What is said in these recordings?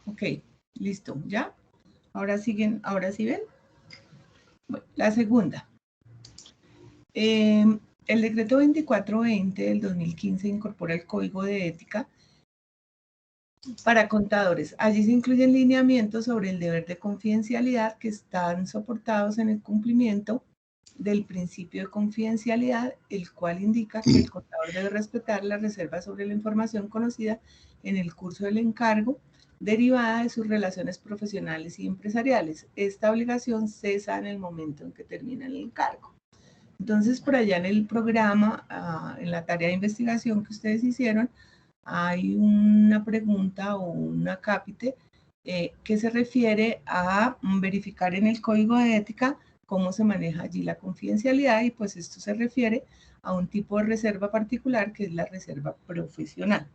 Ok, listo, ¿ya? Ahora siguen, ahora sí ven. Bueno, la segunda. El decreto 2420 del 2015 incorpora el Código de Ética para contadores. Allí se incluyen lineamientos sobre el deber de confidencialidad que están soportados en el cumplimiento del principio de confidencialidad, el cual indica que el contador debe respetar la reserva sobre la información conocida en el curso del encargo derivada de sus relaciones profesionales y empresariales. Esta obligación cesa en el momento en que termina el encargo. Entonces, por allá en el programa, en la tarea de investigación que ustedes hicieron, hay una pregunta o un acápite que se refiere a verificar en el código de ética cómo se maneja allí la confidencialidad, y pues esto se refiere a un tipo de reserva particular que es la reserva profesional.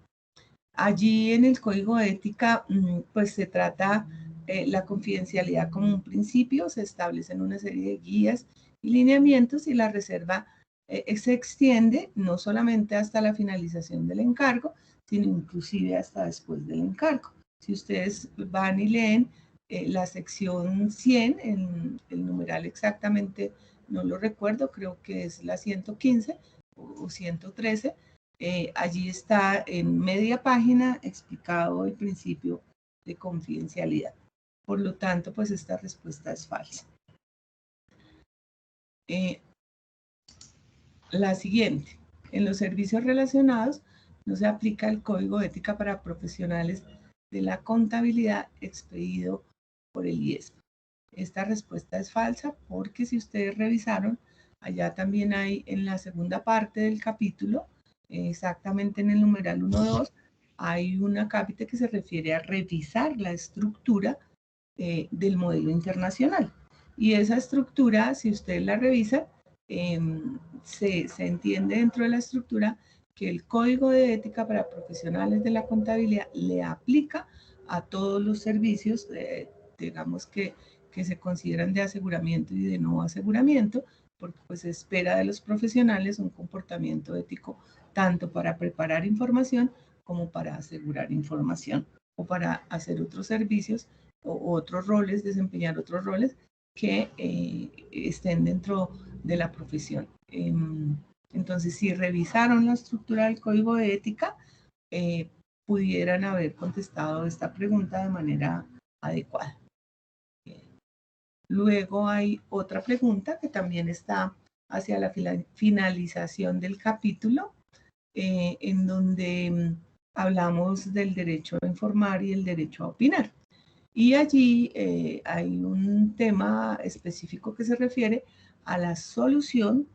Allí en el código de ética pues se trata la confidencialidad como un principio, se establecen una serie de guías y lineamientos, y la reserva se extiende no solamente hasta la finalización del encargo, sino inclusive hasta después del encargo. Si ustedes van y leen la sección 100, el numeral exactamente no lo recuerdo, creo que es la 115 o 113, allí está en media página explicado el principio de confidencialidad. Por lo tanto, pues esta respuesta es falsa. La siguiente. En los servicios relacionados no se aplica el Código de Ética para profesionales de la contabilidad expedido por el IESMA. Esta respuesta es falsa porque si ustedes revisaron, allá también hay en la segunda parte del capítulo, exactamente en el numeral 1.2, hay un acápite que se refiere a revisar la estructura del modelo internacional. Y esa estructura, si ustedes la revisan, se entiende dentro de la estructura que el Código de Ética para profesionales de la contabilidad le aplica a todos los servicios, digamos que se consideran de aseguramiento y de no aseguramiento, porque pues se espera de los profesionales un comportamiento ético tanto para preparar información como para asegurar información o para hacer otros servicios o otros roles, desempeñar otros roles que estén dentro de la profesión. Entonces, si revisaron la estructura del código de ética, pudieran haber contestado esta pregunta de manera adecuada. Luego hay otra pregunta que también está hacia la finalización del capítulo, en donde hablamos del derecho a informar y el derecho a opinar. Y allí hay un tema específico que se refiere a la solución.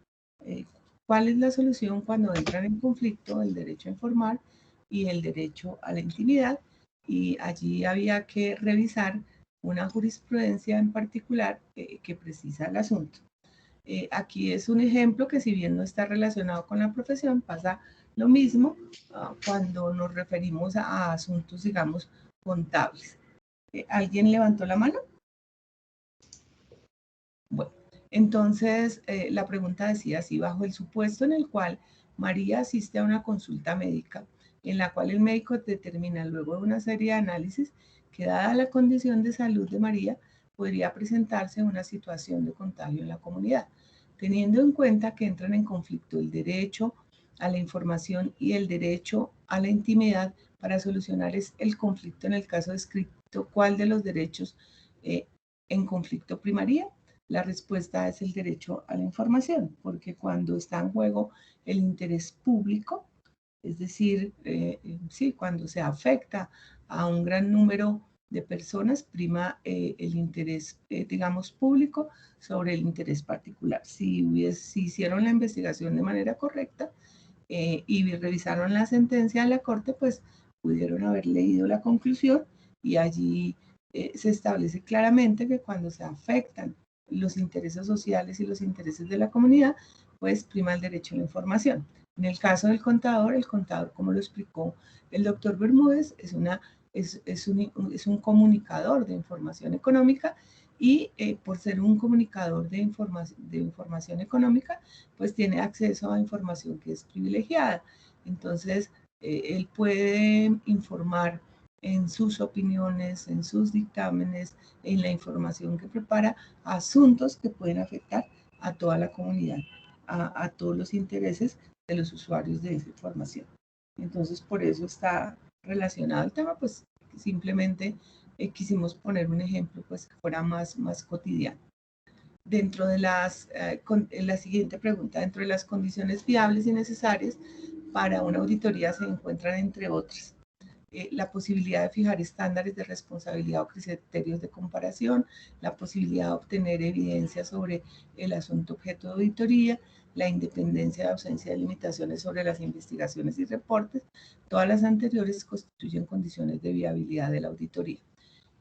¿Cuál es la solución cuando entran en conflicto el derecho a informar y el derecho a la intimidad? Y allí había que revisar una jurisprudencia en particular que precisa el asunto. Aquí es un ejemplo que, si bien no está relacionado con la profesión, pasa lo mismo cuando nos referimos a asuntos, digamos, contables. ¿Alguien levantó la mano? Bueno, entonces la pregunta decía así: bajo el supuesto en el cual María asiste a una consulta médica, en la cual el médico determina luego de una serie de análisis que, dada la condición de salud de María, podría presentarse una situación de contagio en la comunidad, teniendo en cuenta que entran en conflicto el derecho a la información y el derecho a la intimidad. Para solucionar el conflicto en el caso descrito, ¿cuál de los derechos en conflicto primaría? La respuesta es el derecho a la información, porque cuando está en juego el interés público, es decir, sí, cuando se afecta a un gran número de personas, prima el interés, digamos, público sobre el interés particular. Si hicieron la investigación de manera correcta y revisaron la sentencia de la Corte, pues pudieron haber leído la conclusión, y allí se establece claramente que cuando se afectan los intereses sociales y los intereses de la comunidad, pues prima el derecho a la información. En el caso del contador, como lo explicó el doctor Bermúdez, es un comunicador de información económica, y por ser un comunicador de información económica, pues tiene acceso a información que es privilegiada. Entonces, él puede informar en sus opiniones, en sus dictámenes, en la información que prepara, asuntos que pueden afectar a toda la comunidad, a todos los intereses de los usuarios de esa información. Entonces, por eso está relacionado al tema, pues simplemente quisimos poner un ejemplo pues que fuera más cotidiano. Dentro de la siguiente pregunta, dentro de las condiciones viables y necesarias para una auditoría se encuentran, entre otras, la posibilidad de fijar estándares de responsabilidad o criterios de comparación, la posibilidad de obtener evidencia sobre el asunto objeto de auditoría, la independencia de ausencia de limitaciones sobre las investigaciones y reportes. Todas las anteriores constituyen condiciones de viabilidad de la auditoría.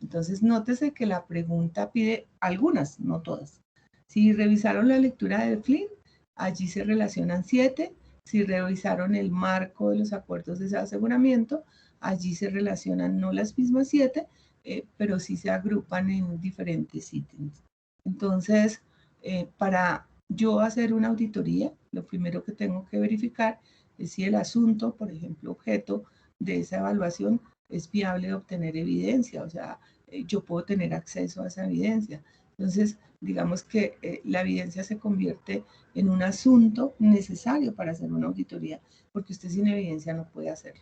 Entonces, nótese que la pregunta pide algunas, no todas. Si revisaron la lectura de Flynn, allí se relacionan 7. Si revisaron el marco de los acuerdos de aseguramiento, allí se relacionan no las mismas 7, pero sí se agrupan en diferentes ítems. Entonces, para yo hacer una auditoría, lo primero que tengo que verificar es si el asunto, por ejemplo, objeto de esa evaluación, es viable de obtener evidencia, o sea, yo puedo tener acceso a esa evidencia. Entonces, digamos que la evidencia se convierte en un asunto necesario para hacer una auditoría, porque usted sin evidencia no puede hacerlo.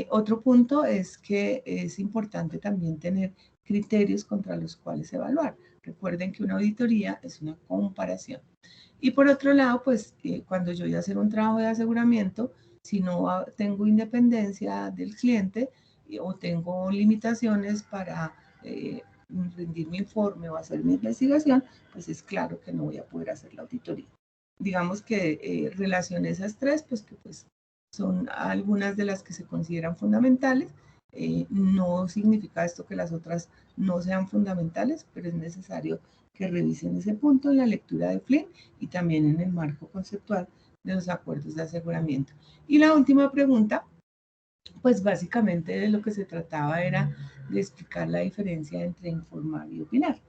Otro punto es que es importante también tener criterios contra los cuales evaluar. Recuerden que una auditoría es una comparación. Y por otro lado, pues cuando yo voy a hacer un trabajo de aseguramiento, si no tengo independencia del cliente o tengo limitaciones para rendir mi informe o hacer mi investigación, pues es claro que no voy a poder hacer la auditoría. Digamos que relacioné esas tres, pues que pues son algunas de las que se consideran fundamentales. No significa esto que las otras no sean fundamentales, pero es necesario que revisen ese punto en la lectura de Flynn y también en el marco conceptual de los acuerdos de aseguramiento. Y la última pregunta, pues básicamente de lo que se trataba era de explicar la diferencia entre informar y opinar.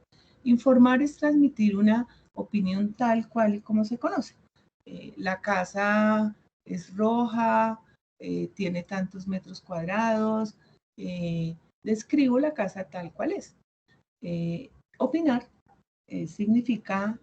Informar es transmitir una opinión tal cual y como se conoce. La casa es roja, tiene tantos metros cuadrados, describo la casa tal cual es. Opinar significa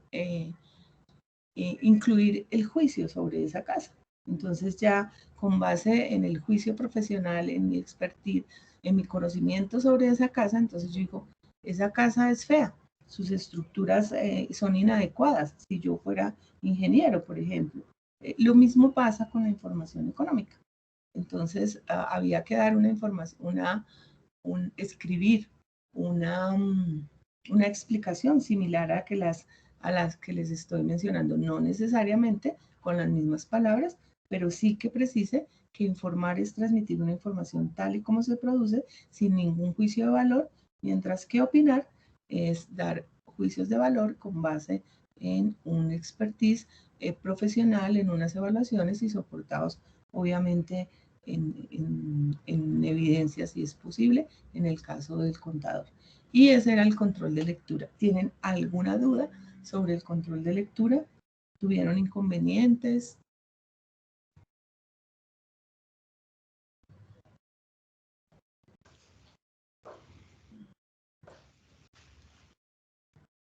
incluir el juicio sobre esa casa. Entonces ya con base en el juicio profesional, en mi expertise, en mi conocimiento sobre esa casa, entonces yo digo, esa casa es fea, sus estructuras son inadecuadas, si yo fuera ingeniero, por ejemplo. Lo mismo pasa con la información económica. Entonces había que dar una información, escribir una explicación similar a las que les estoy mencionando, no necesariamente con las mismas palabras, pero sí que precise que informar es transmitir una información tal y como se produce, sin ningún juicio de valor, mientras que opinar es dar juicios de valor con base en un expertise profesional, en unas evaluaciones y soportados obviamente en evidencia si es posible en el caso del contador. Y ese era el control de lectura. ¿Tienen alguna duda sobre el control de lectura? ¿Tuvieron inconvenientes?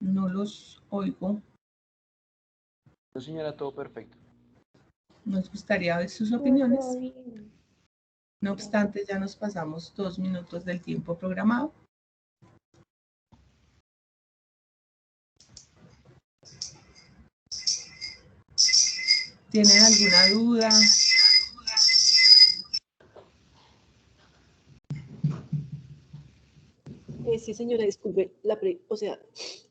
No los oigo. No, señora, todo perfecto. Nos gustaría ver sus opiniones. No obstante, ya nos pasamos 2 minutos del tiempo programado. ¿Tienen alguna duda? Sí, señora, disculpe, o sea,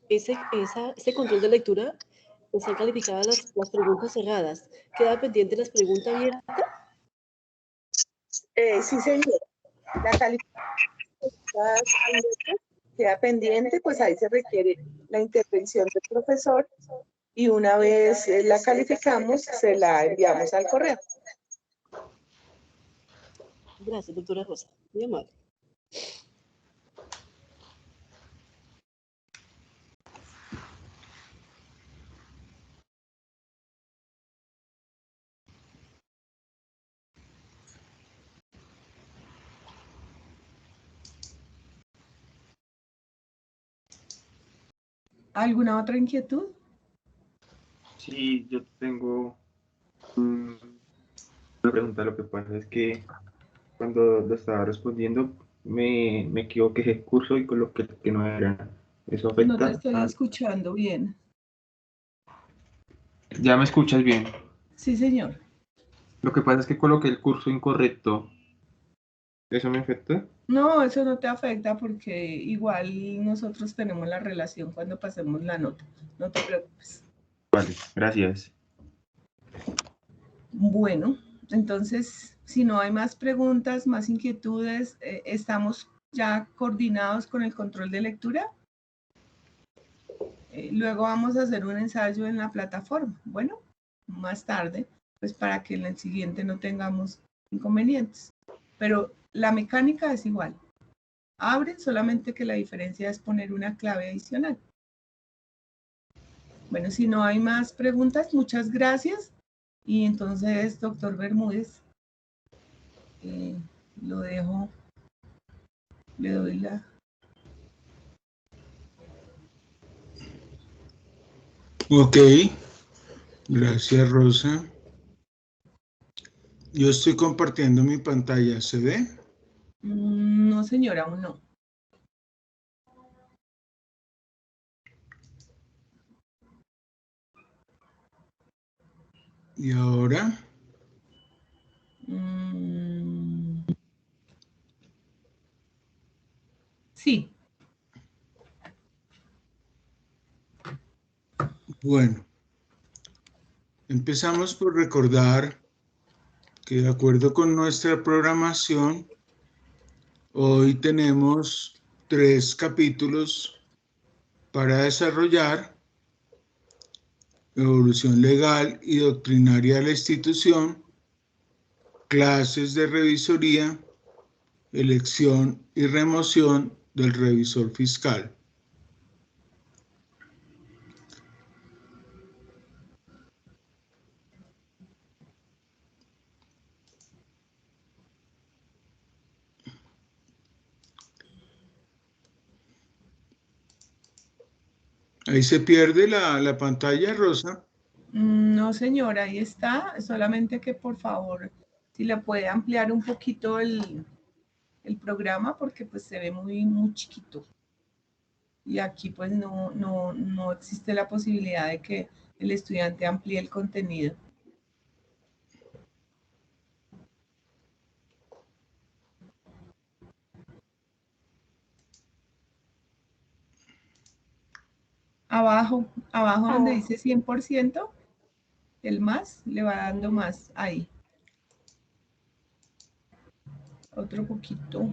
ese control de lectura están calificadas las preguntas cerradas. ¿Queda pendiente las preguntas abiertas? Sí, señor. La calificación queda pendiente, pues ahí se requiere la intervención del profesor y una vez la calificamos, se la enviamos al correo. Gracias, doctora Rosa. Muy amable. ¿Alguna otra inquietud? Sí, yo tengo una pregunta. Lo que pasa es que cuando lo estaba respondiendo me equivoqué de curso y coloqué que no era. ¿Eso No te afecta? estoy escuchando bien. ¿Ya me escuchas bien? Sí, señor. Lo que pasa es que coloqué el curso incorrecto. ¿Eso me afecta? No, eso no te afecta porque igual nosotros tenemos la relación cuando pasemos la nota. No te preocupes. Vale, gracias. Bueno, entonces, si no hay más preguntas, más inquietudes, ¿estamos ya coordinados con el control de lectura? Luego vamos a hacer un ensayo en la plataforma. Bueno, más tarde, pues para que en el siguiente no tengamos inconvenientes. Pero la mecánica es igual. Abren, solamente que la diferencia es poner una clave adicional. Bueno, si no hay más preguntas, muchas gracias. Y entonces, doctor Bermúdez, lo dejo, le doy la... Ok, gracias Rosa. Yo estoy compartiendo mi pantalla, ¿se ve? No, señora, aún no. Y ahora, Sí, bueno, empezamos por recordar que de acuerdo con nuestra programación, hoy tenemos 3 capítulos para desarrollar: evolución legal y doctrinaria de la institución, clases de revisoría, elección y remoción del revisor fiscal. Ahí se pierde la pantalla, Rosa. no, señora, ahí está. Solamente que por favor, si le puede ampliar un poquito el programa, porque pues se ve muy chiquito. Y aquí pues no existe la posibilidad de que el estudiante amplíe el contenido. Abajo donde dice 100%, el más, le va dando más ahí. Otro poquito.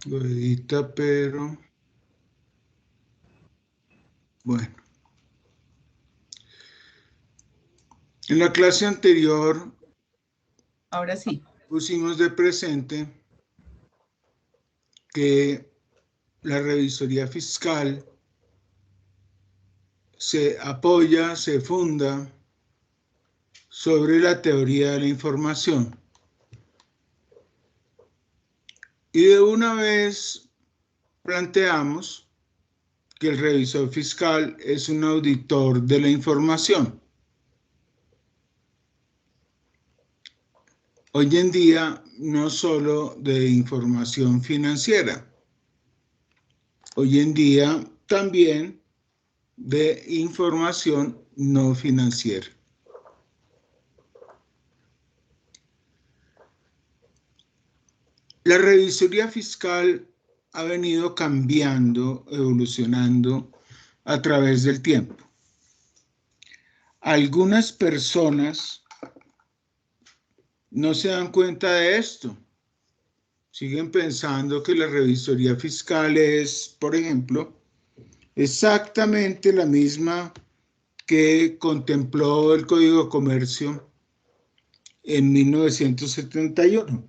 Lo edita, pero bueno. En la clase anterior Ahora sí. pusimos de presente que la revisoría fiscal se apoya, se funda sobre la teoría de la información. Y de una vez planteamos que el revisor fiscal es un auditor de la información. Hoy en día, no solo de información financiera, hoy en día también de información no financiera. La revisoría fiscal ha venido cambiando, evolucionando a través del tiempo. Algunas personas no se dan cuenta de esto. Siguen pensando que la revisoría fiscal es, por ejemplo, exactamente la misma que contempló el Código de Comercio en 1971.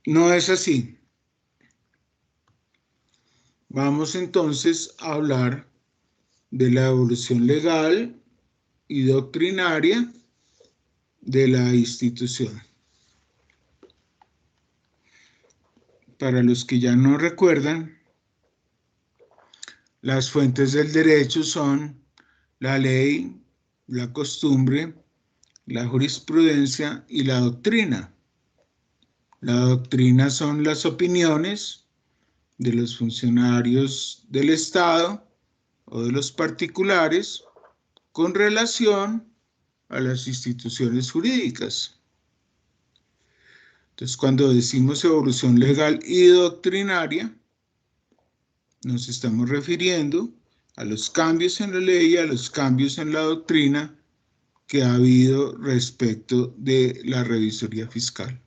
No es así. Vamos entonces a hablar de la evolución legal y doctrinaria de la institución. para los que ya no recuerdan, las fuentes del derecho son la ley, la costumbre, la jurisprudencia y la doctrina. La doctrina son las opiniones de los funcionarios del Estado o de los particulares con relación a las instituciones jurídicas. Entonces, cuando decimos evolución legal y doctrinaria, nos estamos refiriendo a los cambios en la ley y a los cambios en la doctrina que ha habido respecto de la revisoría fiscal.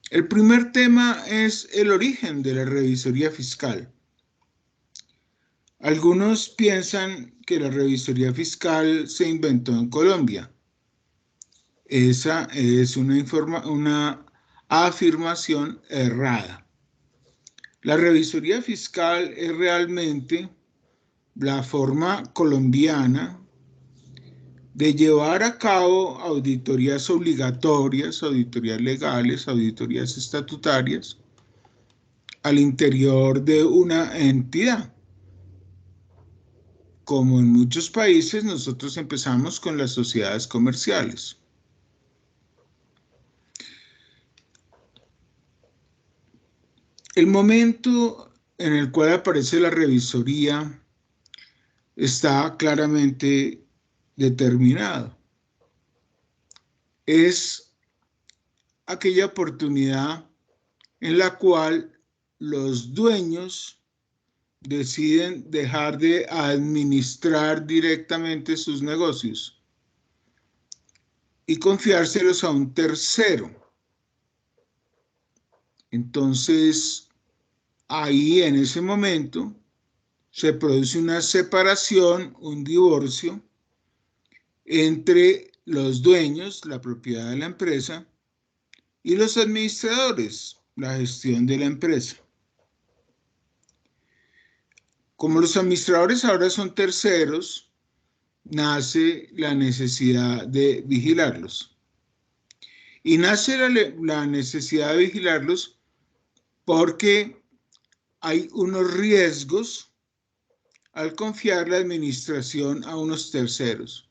El primer tema es el origen de la revisoría fiscal. Algunos piensan que la revisoría fiscal se inventó en Colombia. Esa es una afirmación errada. La revisoría fiscal es realmente la forma colombiana de llevar a cabo auditorías obligatorias, auditorías legales, auditorías estatutarias al interior de una entidad. Como en muchos países, nosotros empezamos con las sociedades comerciales. El momento en el cual aparece la revisoría está claramente determinado. Es aquella oportunidad en la cual los dueños deciden dejar de administrar directamente sus negocios y confiárselos a un tercero. Entonces, ahí en ese momento se produce una separación, un divorcio entre los dueños, la propiedad de la empresa, y los administradores, la gestión de la empresa. Como los administradores ahora son terceros, nace la necesidad de vigilarlos. Y nace la necesidad de vigilarlos porque hay unos riesgos al confiar la administración a unos terceros.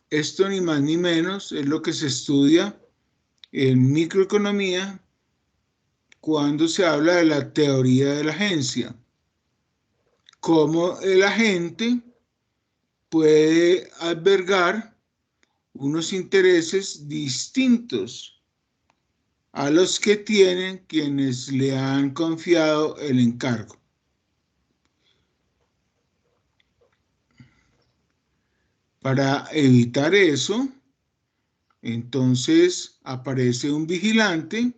Esto ni más ni menos es lo que se estudia en microeconomía cuando se habla de la teoría de la agencia. Cómo el agente puede albergar unos intereses distintos a los que tienen quienes le han confiado el encargo. Para evitar eso, entonces aparece un vigilante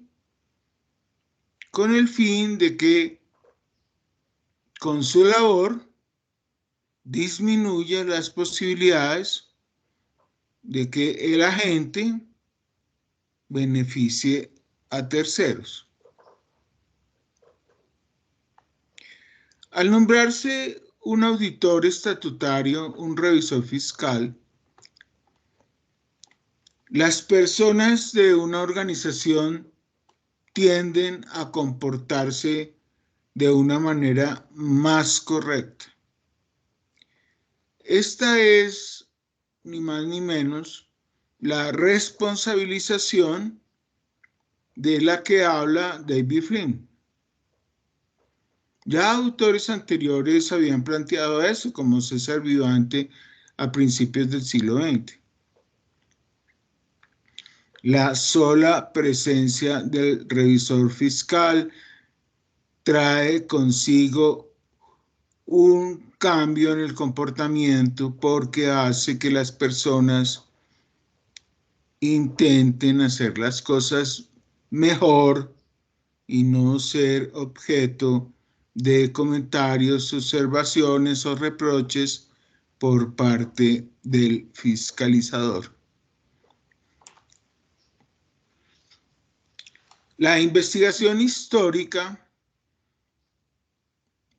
con el fin de que con su labor disminuya las posibilidades de que el agente beneficie a terceros. Al nombrarse un auditor estatutario, un revisor fiscal, las personas de una organización tienden a comportarse de una manera más correcta. Esta es, ni más ni menos, la responsabilización de la que habla David Flynn. Ya autores anteriores habían planteado eso, como César Vivante a principios del siglo XX. La sola presencia del revisor fiscal trae consigo un cambio en el comportamiento porque hace que las personas intenten hacer las cosas mejor y no ser objeto de comentarios, observaciones o reproches por parte del fiscalizador. La investigación histórica,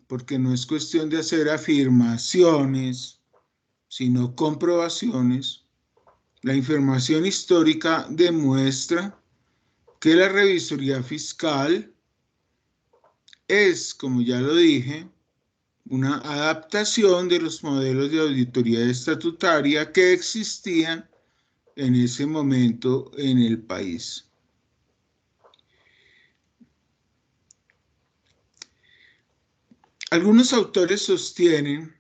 porque no es cuestión de hacer afirmaciones, sino comprobaciones, la información histórica demuestra que la revisoría fiscal es, como ya lo dije, una adaptación de los modelos de auditoría estatutaria que existían en ese momento en el país. Algunos autores sostienen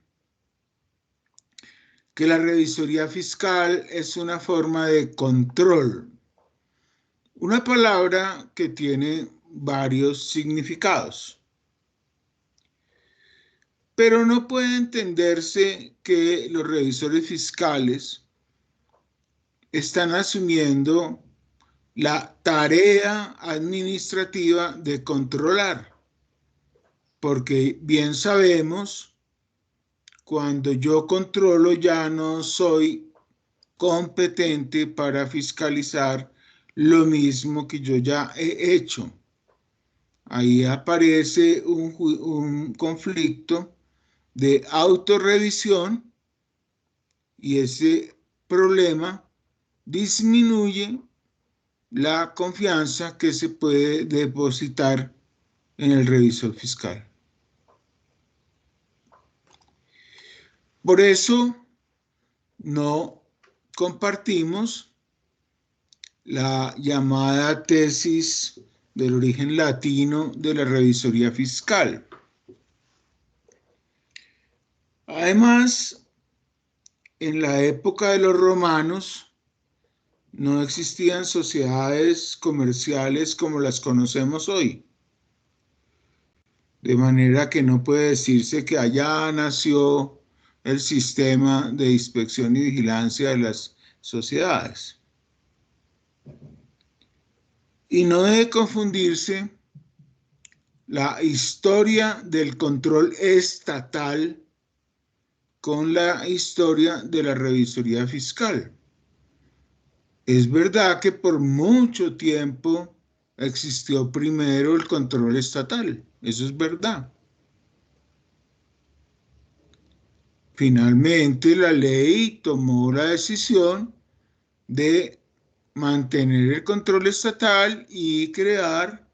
que la revisoría fiscal es una forma de control, una palabra que tiene varios significados. Pero no puede entenderse que los revisores fiscales están asumiendo la tarea administrativa de controlar, porque bien sabemos, cuando yo controlo ya no soy competente para fiscalizar lo mismo que yo ya he hecho. Ahí aparece un conflicto de autorrevisión y ese problema disminuye la confianza que se puede depositar en el revisor fiscal. Por eso no compartimos la llamada tesis del origen latino de la revisoría fiscal. Además, en la época de los romanos no existían sociedades comerciales como las conocemos hoy. De manera que no puede decirse que allá nació el sistema de inspección y vigilancia de las sociedades. Y no debe confundirse la historia del control estatal con la historia de la revisoría fiscal. Es verdad que por mucho tiempo existió primero el control estatal, eso es verdad. Finalmente, la ley tomó la decisión de mantener el control estatal y crear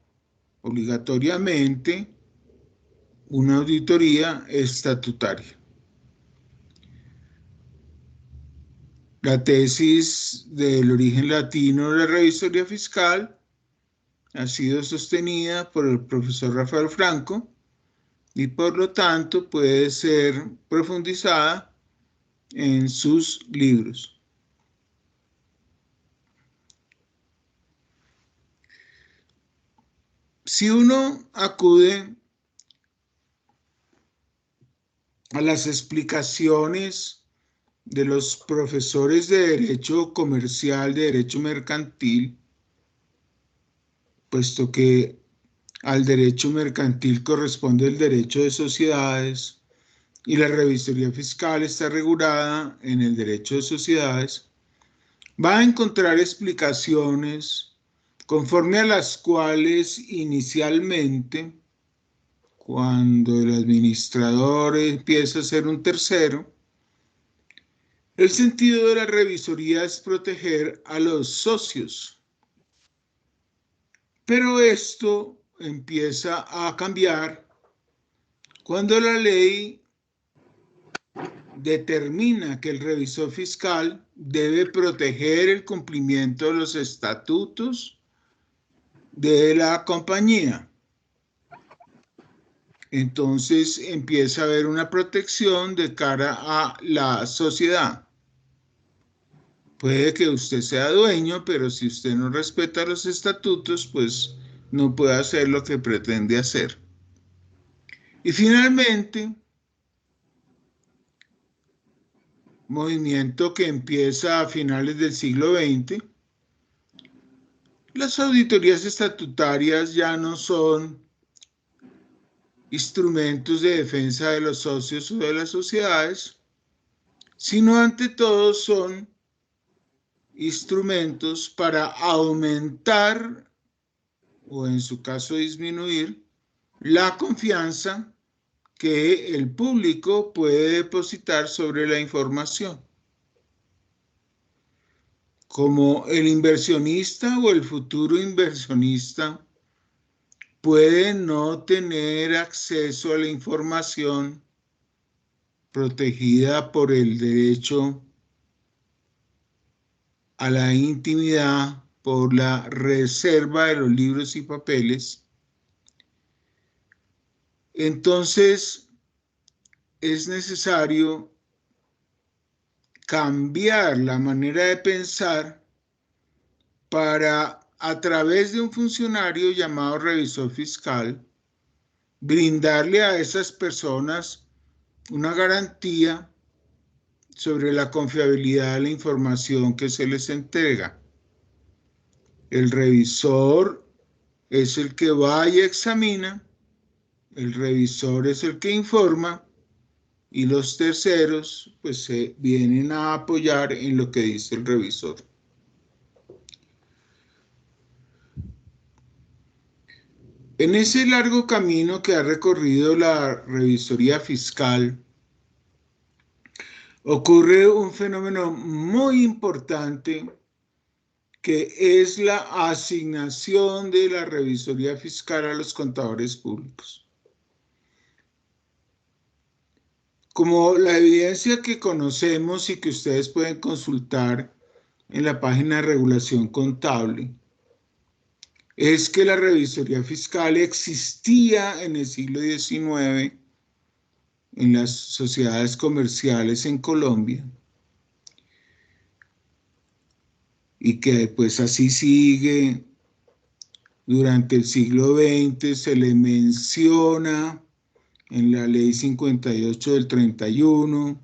obligatoriamente una auditoría estatutaria. La tesis del origen latino de la revisoría fiscal ha sido sostenida por el profesor Rafael Franco y por lo tanto puede ser profundizada en sus libros. Si uno acude a las explicaciones de los profesores de Derecho Comercial, de Derecho Mercantil, puesto que al derecho mercantil corresponde el derecho de sociedades y la revisoría fiscal está regulada en el derecho de sociedades, va a encontrar explicaciones conforme a las cuales inicialmente, cuando el administrador empieza a ser un tercero, el sentido de la revisoría es proteger a los socios. Pero esto empieza a cambiar cuando la ley determina que el revisor fiscal debe proteger el cumplimiento de los estatutos de la compañía. Entonces empieza a haber una protección de cara a la sociedad. Puede que usted sea dueño, pero si usted no respeta los estatutos, pues no puede hacer lo que pretende hacer. Y finalmente, movimiento que empieza a finales del siglo XX, las auditorías estatutarias ya no son instrumentos de defensa de los socios o de las sociedades, sino ante todo son instrumentos para aumentar o en su caso disminuir la confianza que el público puede depositar sobre la información. como el inversionista o el futuro inversionista puede no tener acceso a la información protegida por el derecho a la intimidad, por la reserva de los libros y papeles, entonces es necesario cambiar la manera de pensar para, a través de un funcionario llamado revisor fiscal, brindarle a esas personas una garantía sobre la confiabilidad de la información que se les entrega. El revisor es el que va y examina, el revisor es el que informa, y los terceros pues se vienen a apoyar en lo que dice el revisor. En ese largo camino que ha recorrido la revisoría fiscal, ocurre un fenómeno muy importante que es la asignación de la revisoría fiscal a los contadores públicos. Como la evidencia que conocemos y que ustedes pueden consultar en la página de regulación contable, es que la revisoría fiscal existía en el siglo XIX en las sociedades comerciales en Colombia y que pues así sigue. Durante el siglo XX se le menciona en la ley 58 del 31,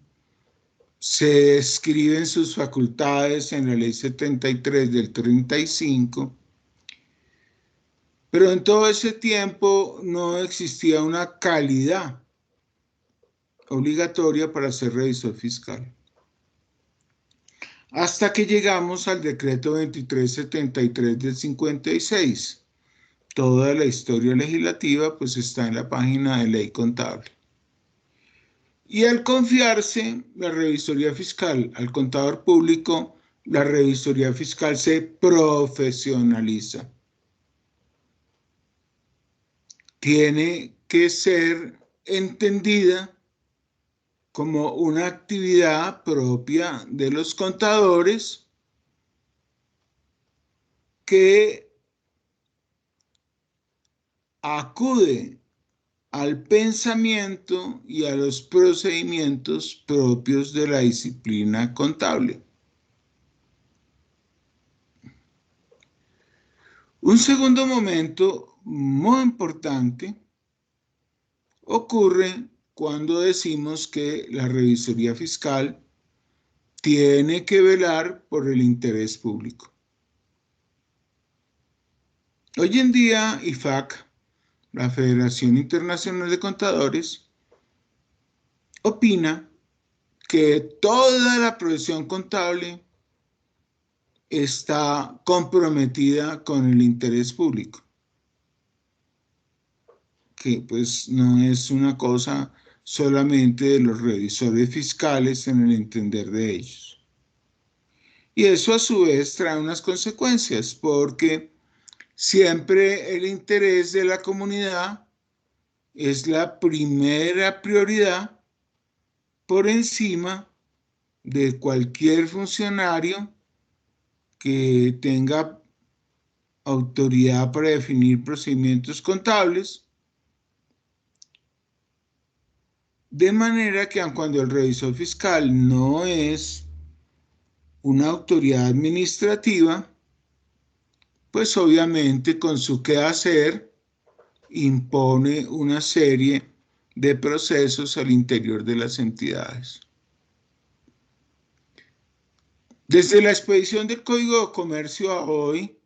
se describen sus facultades en la ley 73 del 35, pero en todo ese tiempo no existía una calidad obligatoria para ser revisor fiscal. Hasta que llegamos al decreto 2373 del 56. Toda la historia legislativa pues está en la página de ley contable. Y al confiarse la revisoría fiscal al contador público, la revisoría fiscal se profesionaliza. Tiene que ser entendida como una actividad propia de los contadores que acude al pensamiento y a los procedimientos propios de la disciplina contable. Un segundo momento muy importante ocurre cuando decimos que la revisoría fiscal tiene que velar por el interés público. Hoy en día, IFAC, la Federación Internacional de Contadores, opina que toda la profesión contable está comprometida con el interés público, que pues no es una cosa solamente de los revisores fiscales en el entender de ellos. Y eso a su vez trae unas consecuencias, porque siempre el interés de la comunidad es la primera prioridad por encima de cualquier funcionario que tenga autoridad para definir procedimientos contables, de manera que aun cuando el revisor fiscal no es una autoridad administrativa, pues obviamente con su quehacer impone una serie de procesos al interior de las entidades. Desde la expedición del Código de Comercio a hoy,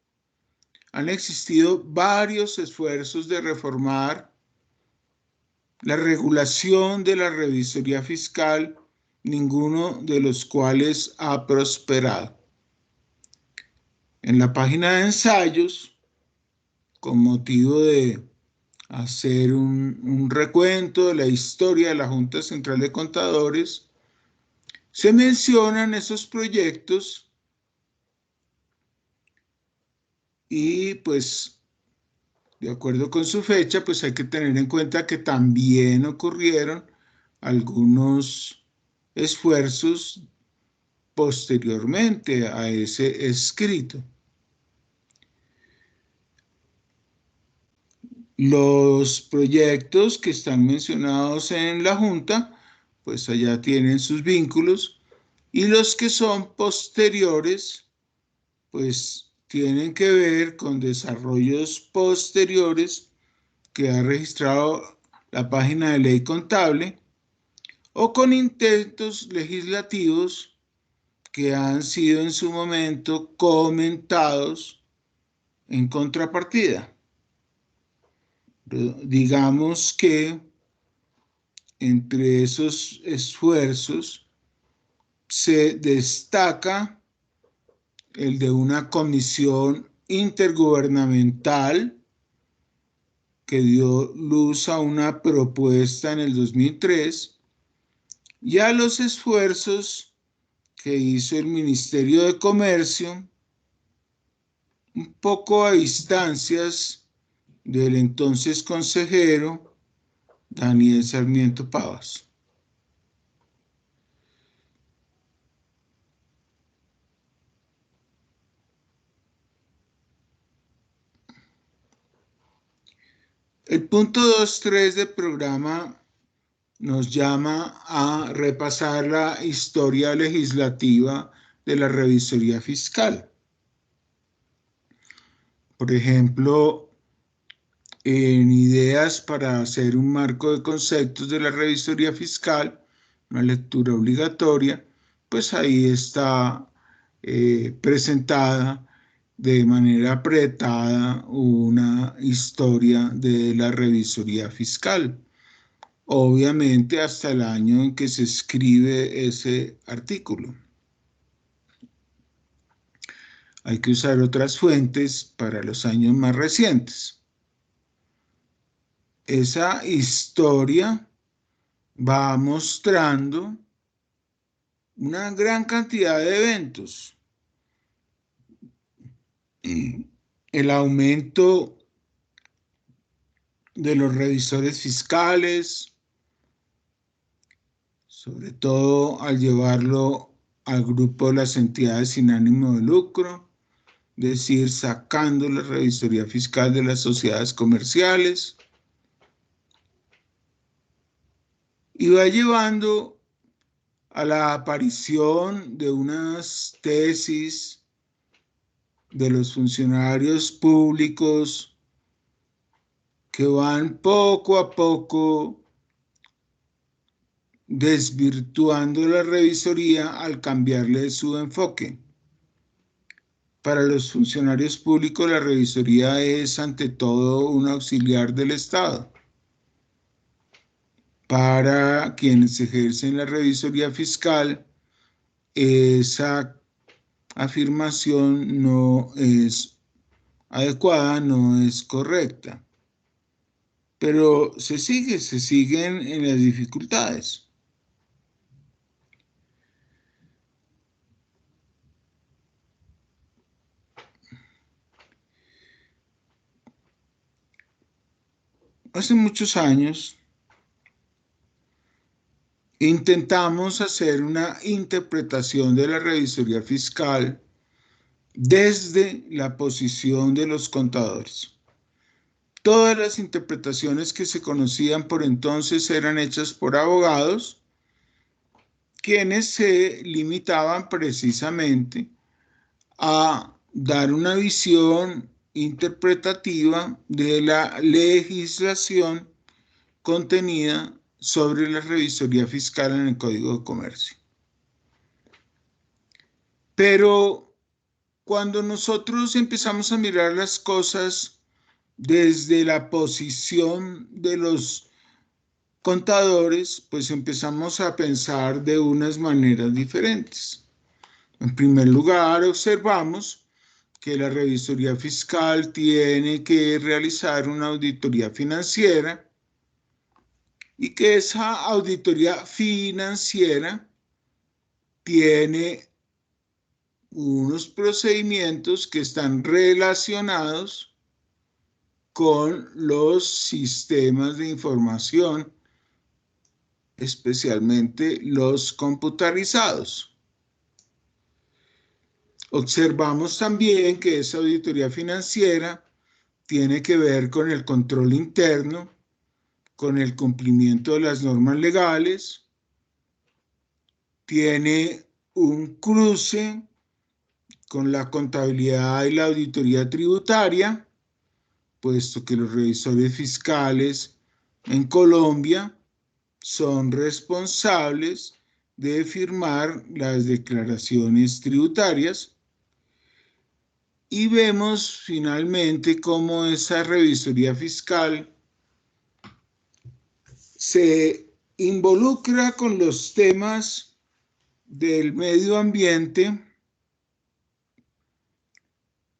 han existido varios esfuerzos de reformar la regulación de la revisoría fiscal, ninguno de los cuales ha prosperado. En la página de ensayos, con motivo de hacer un recuento de la historia de la Junta Central de Contadores, se mencionan esos proyectos y pues de acuerdo con su fecha, pues hay que tener en cuenta que también ocurrieron algunos esfuerzos posteriormente a ese escrito. Los proyectos que están mencionados en la Junta, pues allá tienen sus vínculos, y los que son posteriores, pues tienen que ver con desarrollos posteriores que ha registrado la página de ley contable o con intentos legislativos que han sido en su momento comentados en contrapartida. Digamos que entre esos esfuerzos se destaca el de una comisión intergubernamental que dio luz a una propuesta en el 2003 y a los esfuerzos que hizo el Ministerio de Comercio, un poco a instancias del entonces consejero Daniel Sarmiento Pavas. El punto 2.3 del programa nos llama a repasar la historia legislativa de la revisoría fiscal. Por ejemplo, en ideas para hacer un marco de conceptos de la revisoría fiscal, una lectura obligatoria, pues ahí está presentada de manera apretada una historia de la revisoría fiscal. Obviamente hasta el año en que se escribe ese artículo. Hay que usar otras fuentes para los años más recientes. Esa historia va mostrando una gran cantidad de eventos. El aumento de los revisores fiscales, sobre todo al llevarlo al grupo de las entidades sin ánimo de lucro, es decir, sacando la revisoría fiscal de las sociedades comerciales, y va llevando a la aparición de unas tesis de los funcionarios públicos que van poco a poco desvirtuando la revisoría al cambiarle su enfoque. Para los funcionarios públicos, la revisoría es ante todo un auxiliar del Estado. Para quienes ejercen la revisoría fiscal, esa afirmación no es adecuada, no es correcta. Pero se siguen en las dificultades. Hace muchos años intentamos hacer una interpretación de la revisoría fiscal desde la posición de los contadores. Todas las interpretaciones que se conocían por entonces eran hechas por abogados, quienes se limitaban precisamente a dar una visión interpretativa de la legislación contenida sobre la revisoría fiscal en el Código de Comercio. Pero cuando nosotros empezamos a mirar las cosas desde la posición de los contadores, pues empezamos a pensar de unas maneras diferentes. En primer lugar, observamos que la revisoría fiscal tiene que realizar una auditoría financiera y que esa auditoría financiera tiene unos procedimientos que están relacionados con los sistemas de información, especialmente los computarizados. Observamos también que esa auditoría financiera tiene que ver con el control interno, con el cumplimiento de las normas legales, tiene un cruce con la contabilidad y la auditoría tributaria, puesto que los revisores fiscales en Colombia son responsables de firmar las declaraciones tributarias. Y vemos finalmente cómo esa revisoría fiscal se involucra con los temas del medio ambiente,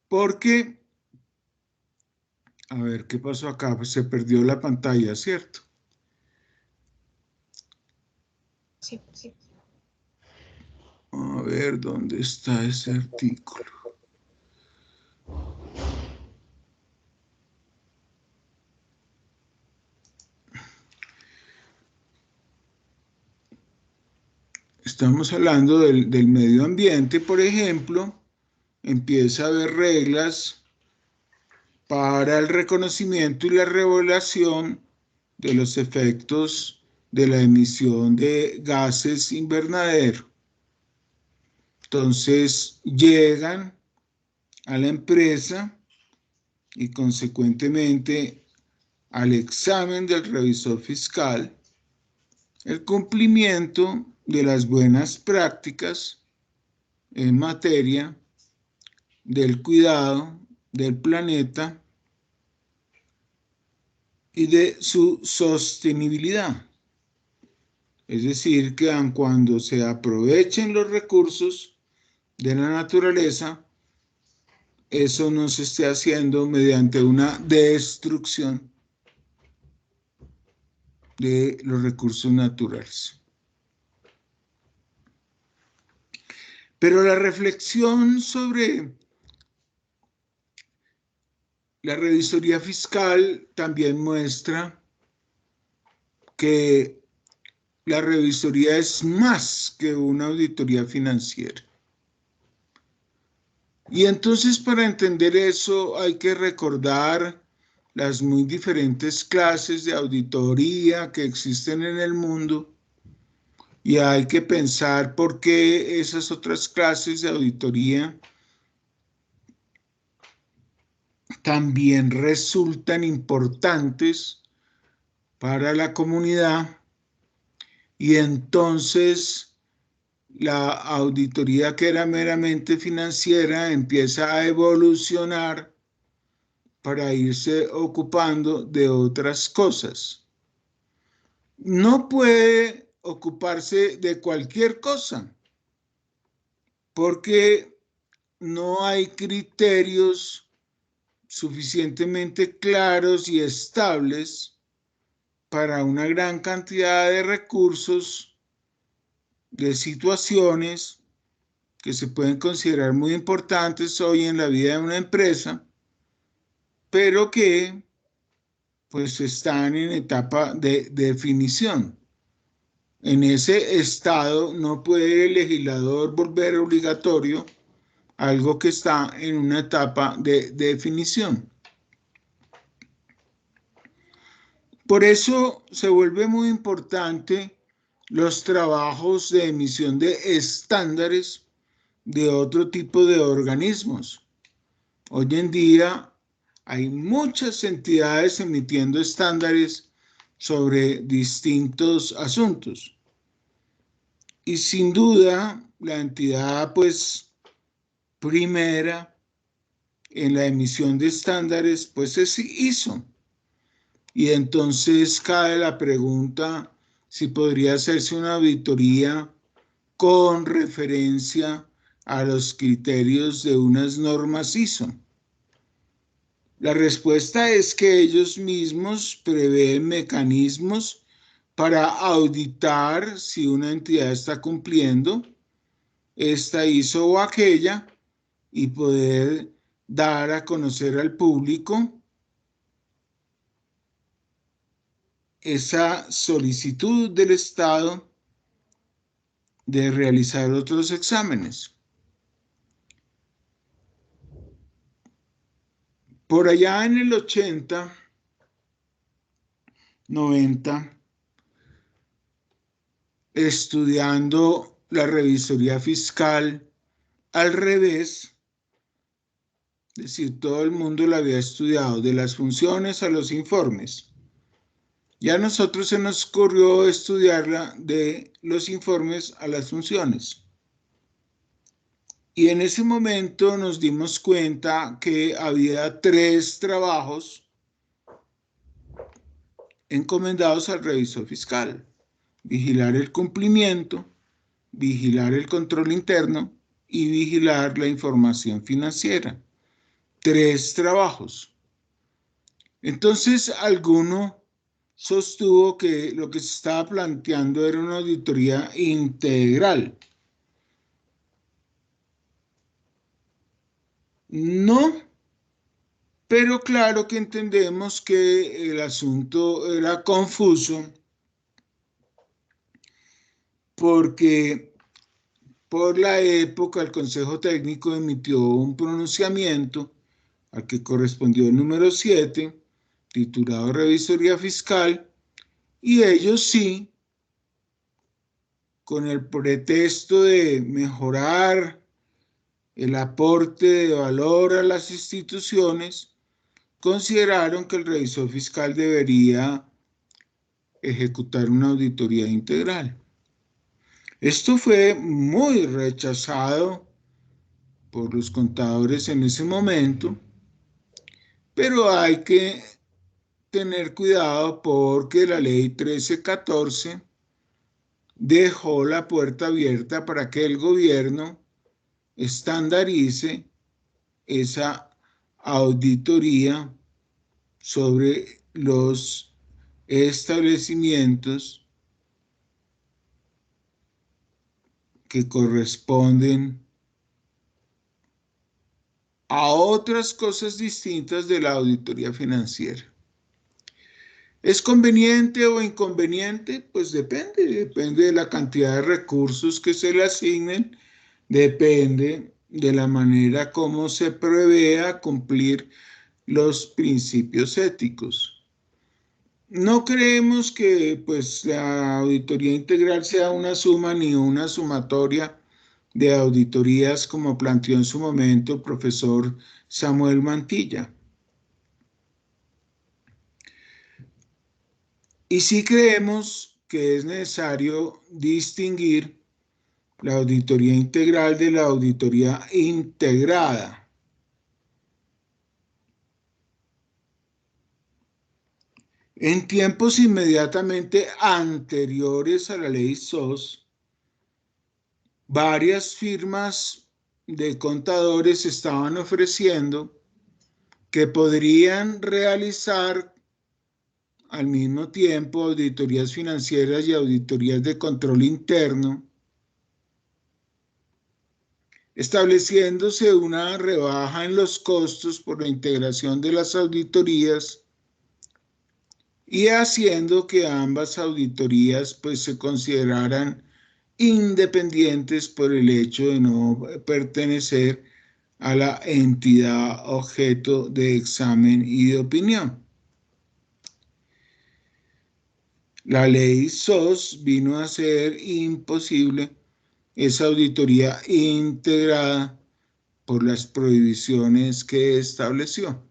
porque, a ver, ¿qué pasó acá? Pues se perdió la pantalla, ¿cierto? Sí, sí. A ver, ¿dónde está ese artículo? Estamos hablando del medio ambiente, por ejemplo, empieza a haber reglas para el reconocimiento y la regulación de los efectos de la emisión de gases invernadero. Entonces llegan a la empresa y consecuentemente al examen del revisor fiscal el cumplimiento de las buenas prácticas en materia del cuidado del planeta y de su sostenibilidad. Es decir, que aun cuando se aprovechen los recursos de la naturaleza, eso no se esté haciendo mediante una destrucción de los recursos naturales. Pero la reflexión sobre la revisoría fiscal también muestra que la revisoría es más que una auditoría financiera. Y entonces, para entender eso, hay que recordar las muy diferentes clases de auditoría que existen en el mundo, y hay que pensar por qué esas otras clases de auditoría también resultan importantes para la comunidad, y entonces la auditoría, que era meramente financiera, empieza a evolucionar para irse ocupando de otras cosas. No puede ocuparse de cualquier cosa, porque no hay criterios suficientemente claros y estables para una gran cantidad de recursos, de situaciones que se pueden considerar muy importantes hoy en la vida de una empresa, pero que pues están en etapa de definición. En ese estado no puede el legislador volver obligatorio algo que está en una etapa de definición. Por eso se vuelve muy importante los trabajos de emisión de estándares de otro tipo de organismos. Hoy en día hay muchas entidades emitiendo estándares sobre distintos asuntos. Y sin duda, la entidad pues primera en la emisión de estándares pues es ISO. Y entonces cae la pregunta si podría hacerse una auditoría con referencia a los criterios de unas normas ISO. La respuesta es que ellos mismos prevén mecanismos para auditar si una entidad está cumpliendo, esta hizo o aquella y poder dar a conocer al público esa solicitud del Estado de realizar otros exámenes. Por allá en el 80, 90, estudiando la revisoría fiscal al revés, es decir, todo el mundo la había estudiado, de las funciones a los informes. Ya a nosotros se nos ocurrió estudiarla de los informes a las funciones. Y en ese momento nos dimos cuenta que había 3 trabajos encomendados al revisor fiscal: vigilar el cumplimiento, vigilar el control interno y vigilar la información financiera. 3 trabajos. Entonces, alguno sostuvo que lo que se estaba planteando era una auditoría integral. No, pero claro que entendemos que el asunto era confuso porque por la época el Consejo Técnico emitió un pronunciamiento al que correspondió el número 7, titulado Revisoría Fiscal, y ellos sí, con el pretexto de mejorar el aporte de valor a las instituciones, consideraron que el revisor fiscal debería ejecutar una auditoría integral. Esto fue muy rechazado por los contadores en ese momento, pero hay que tener cuidado porque la ley 1314 dejó la puerta abierta para que el gobierno estandarice esa auditoría sobre los establecimientos que corresponden a otras cosas distintas de la auditoría financiera. ¿Es conveniente o inconveniente? Pues depende de la cantidad de recursos que se le asignen, depende de la manera como se prevea cumplir los principios éticos. No creemos que pues, la auditoría integral sea una suma ni una sumatoria de auditorías como planteó en su momento el profesor Samuel Mantilla. Y sí creemos que es necesario distinguir la auditoría integral de la auditoría integrada. En tiempos inmediatamente anteriores a la ley SOS, varias firmas de contadores estaban ofreciendo que podrían realizar al mismo tiempo auditorías financieras y auditorías de control interno, estableciéndose una rebaja en los costos por la integración de las auditorías y haciendo que ambas auditorías pues se consideraran independientes por el hecho de no pertenecer a la entidad objeto de examen y de opinión. La ley SOS vino a hacer imposible esa auditoría integrada por las prohibiciones que estableció.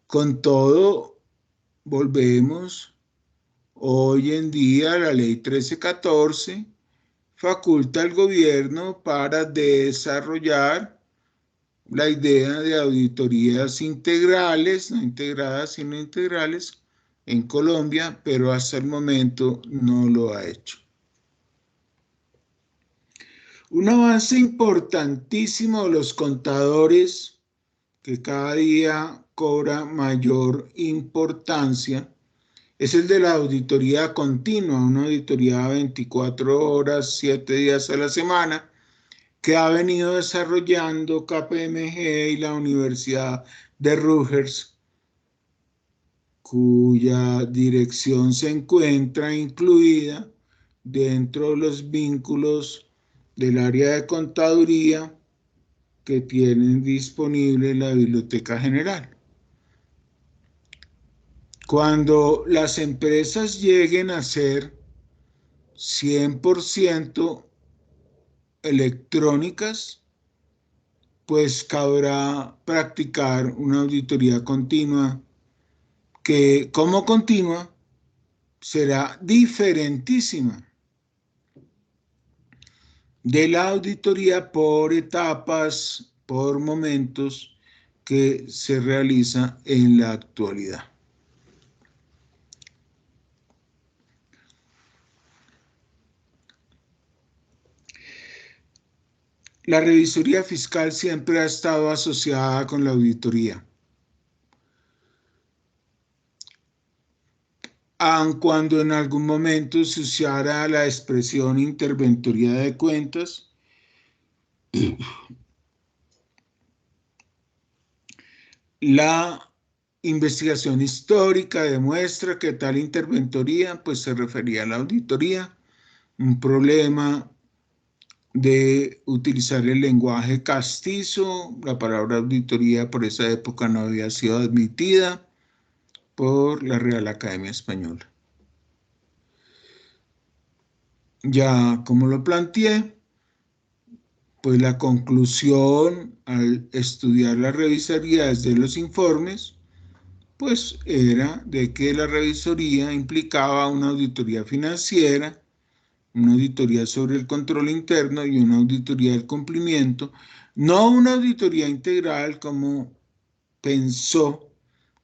Con todo, volvemos, hoy en día la ley 1314 faculta al gobierno para desarrollar la idea de auditorías integrales, no integradas sino integrales, en Colombia, pero hasta el momento no lo ha hecho. Un avance importantísimo de los contadores, que cada día cobra mayor importancia, es el de la auditoría continua, una auditoría 24 horas, 7 días a la semana, que ha venido desarrollando KPMG y la Universidad de Rutgers, cuya dirección se encuentra incluida dentro de los vínculos del área de contaduría que tienen disponible la Biblioteca General. Cuando las empresas lleguen a ser 100% electrónicas, pues cabrá practicar una auditoría continua que, como continua, será diferentísima de la auditoría por etapas, por momentos que se realiza en la actualidad. La revisoría fiscal siempre ha estado asociada con la auditoría. Aun cuando en algún momento se usara la expresión interventoría de cuentas, la investigación histórica demuestra que tal interventoría pues se refería a la auditoría, un problema de utilizar el lenguaje castizo. La palabra auditoría por esa época no había sido admitida por la Real Academia Española. Ya como lo planteé, pues la conclusión al estudiar las revisorías de los informes, pues era de que la revisoría implicaba una auditoría financiera, una auditoría sobre el control interno y una auditoría del cumplimiento, no una auditoría integral como pensó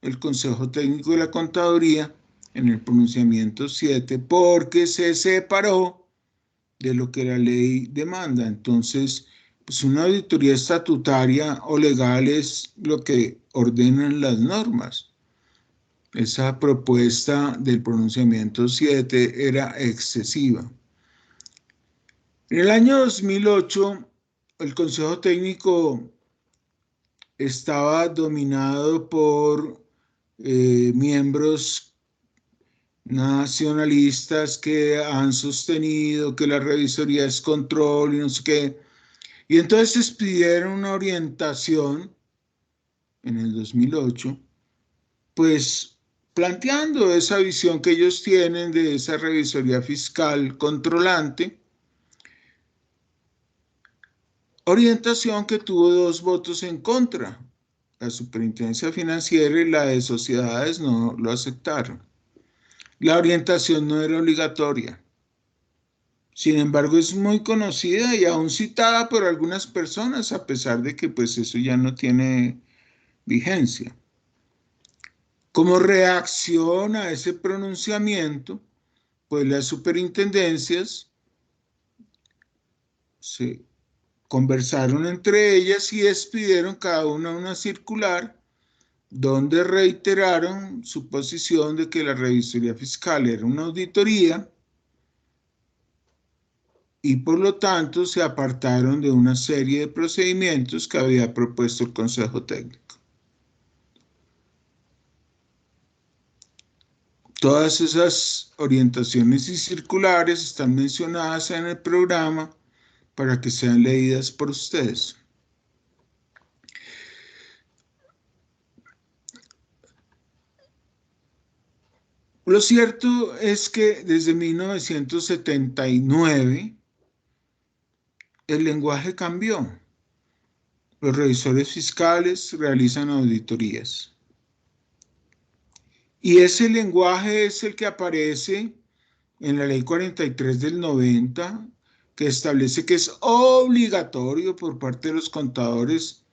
el Consejo Técnico de la Contaduría en el pronunciamiento 7, porque se separó de lo que la ley demanda. Entonces, pues una auditoría estatutaria o legal es lo que ordenan las normas. Esa propuesta del pronunciamiento 7 era excesiva. En el año 2008, el Consejo Técnico estaba dominado por miembros nacionalistas que han sostenido que la revisoría es control y no sé qué. Y entonces pidieron una orientación en el 2008, pues planteando esa visión que ellos tienen de esa revisoría fiscal controlante, orientación que tuvo 2 votos en contra. La Superintendencia Financiera y la de Sociedades no lo aceptaron. La orientación no era obligatoria. Sin embargo, es muy conocida y aún citada por algunas personas, a pesar de que pues eso ya no tiene vigencia. Como reacción a ese pronunciamiento, pues las superintendencias se conversaron entre ellas y expidieron cada una circular donde reiteraron su posición de que la revisoría fiscal era una auditoría y por lo tanto se apartaron de una serie de procedimientos que había propuesto el Consejo Técnico. Todas esas orientaciones y circulares están mencionadas en el programa para que sean leídas por ustedes. Lo cierto es que desde 1979 el lenguaje cambió. Los revisores fiscales realizan auditorías. Y ese lenguaje es el que aparece en la Ley 43 del 90, que establece que es obligatorio por parte de los contadores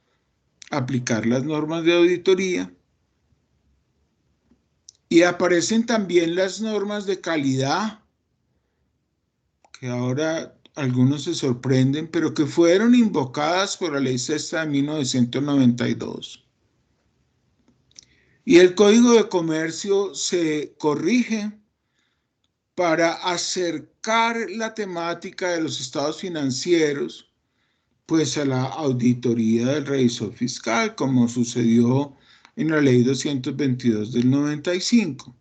aplicar las normas de auditoría. Y aparecen también las normas de calidad, que ahora algunos se sorprenden, pero que fueron invocadas por la Ley Sexta de 1992. Y el Código de Comercio se corrige para acercar la temática de los estados financieros pues a la auditoría del revisor fiscal, como sucedió en la Ley 222 del 95.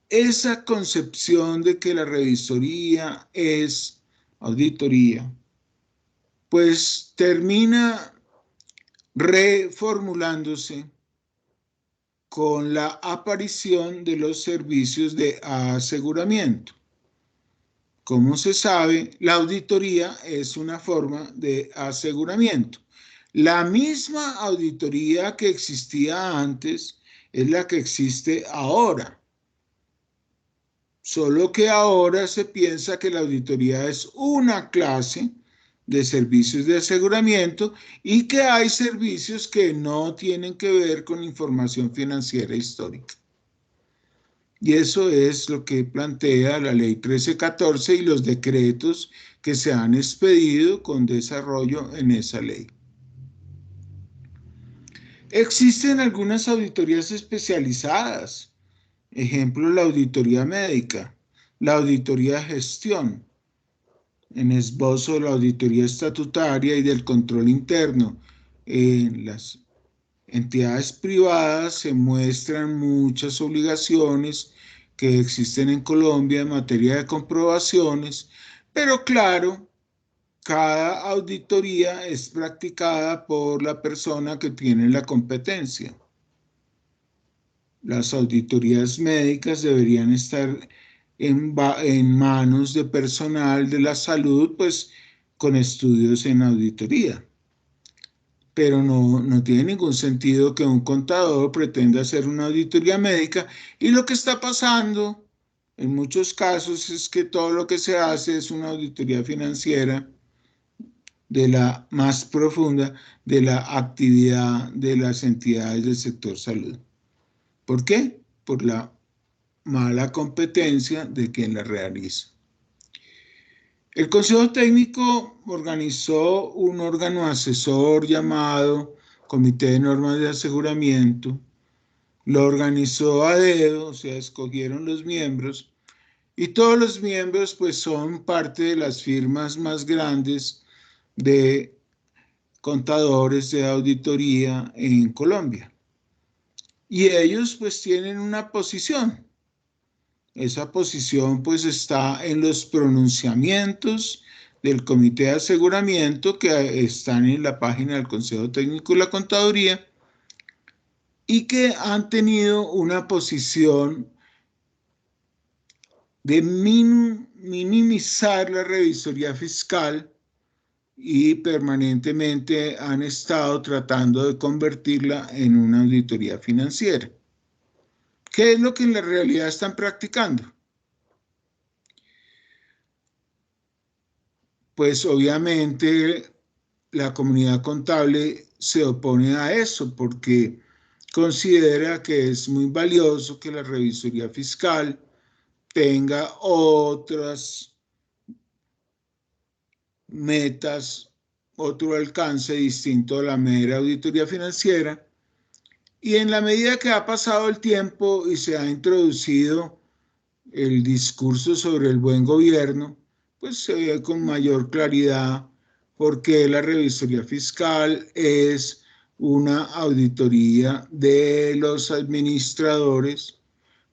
Esa concepción de que la revisoría es auditoría, pues termina reformulándose con la aparición de los servicios de aseguramiento. Como se sabe, la auditoría es una forma de aseguramiento. La misma auditoría que existía antes es la que existe ahora. Solo que ahora se piensa que la auditoría es una clase de servicios de aseguramiento y que hay servicios que no tienen que ver con información financiera histórica. Y eso es lo que plantea la Ley 1314 y los decretos que se han expedido con desarrollo en esa ley. Existen algunas auditorías especializadas, ejemplo, la auditoría médica, la auditoría de gestión, en esbozo la auditoría estatutaria y del control interno. En las entidades privadas se muestran muchas obligaciones que existen en Colombia en materia de comprobaciones, pero claro, cada auditoría es practicada por la persona que tiene la competencia. Las auditorías médicas deberían estar en manos de personal de la salud, pues con estudios en auditoría. Pero no tiene ningún sentido que un contador pretenda hacer una auditoría médica, y lo que está pasando en muchos casos es que todo lo que se hace es una auditoría financiera de la más profunda de la actividad de las entidades del sector salud. ¿Por qué? Por la mala competencia de quien la realiza. El Consejo Técnico organizó un órgano asesor llamado Comité de Normas de Aseguramiento. Lo organizó a dedo, o sea, escogieron los miembros, y todos los miembros pues son parte de las firmas más grandes de contadores de auditoría en Colombia. Y ellos pues tienen una posición. Esa posición pues está en los pronunciamientos del Comité de Aseguramiento que están en la página del Consejo Técnico de la Contaduría y que han tenido una posición de minimizar la revisoría fiscal y permanentemente han estado tratando de convertirla en una auditoría financiera. ¿Qué es lo que en la realidad están practicando? Pues obviamente la comunidad contable se opone a eso porque considera que es muy valioso que la revisoría fiscal tenga otras metas, otro alcance distinto a la mera auditoría financiera. Y en la medida que ha pasado el tiempo y se ha introducido el discurso sobre el buen gobierno, pues se ve con mayor claridad por qué la revisoría fiscal es una auditoría de los administradores,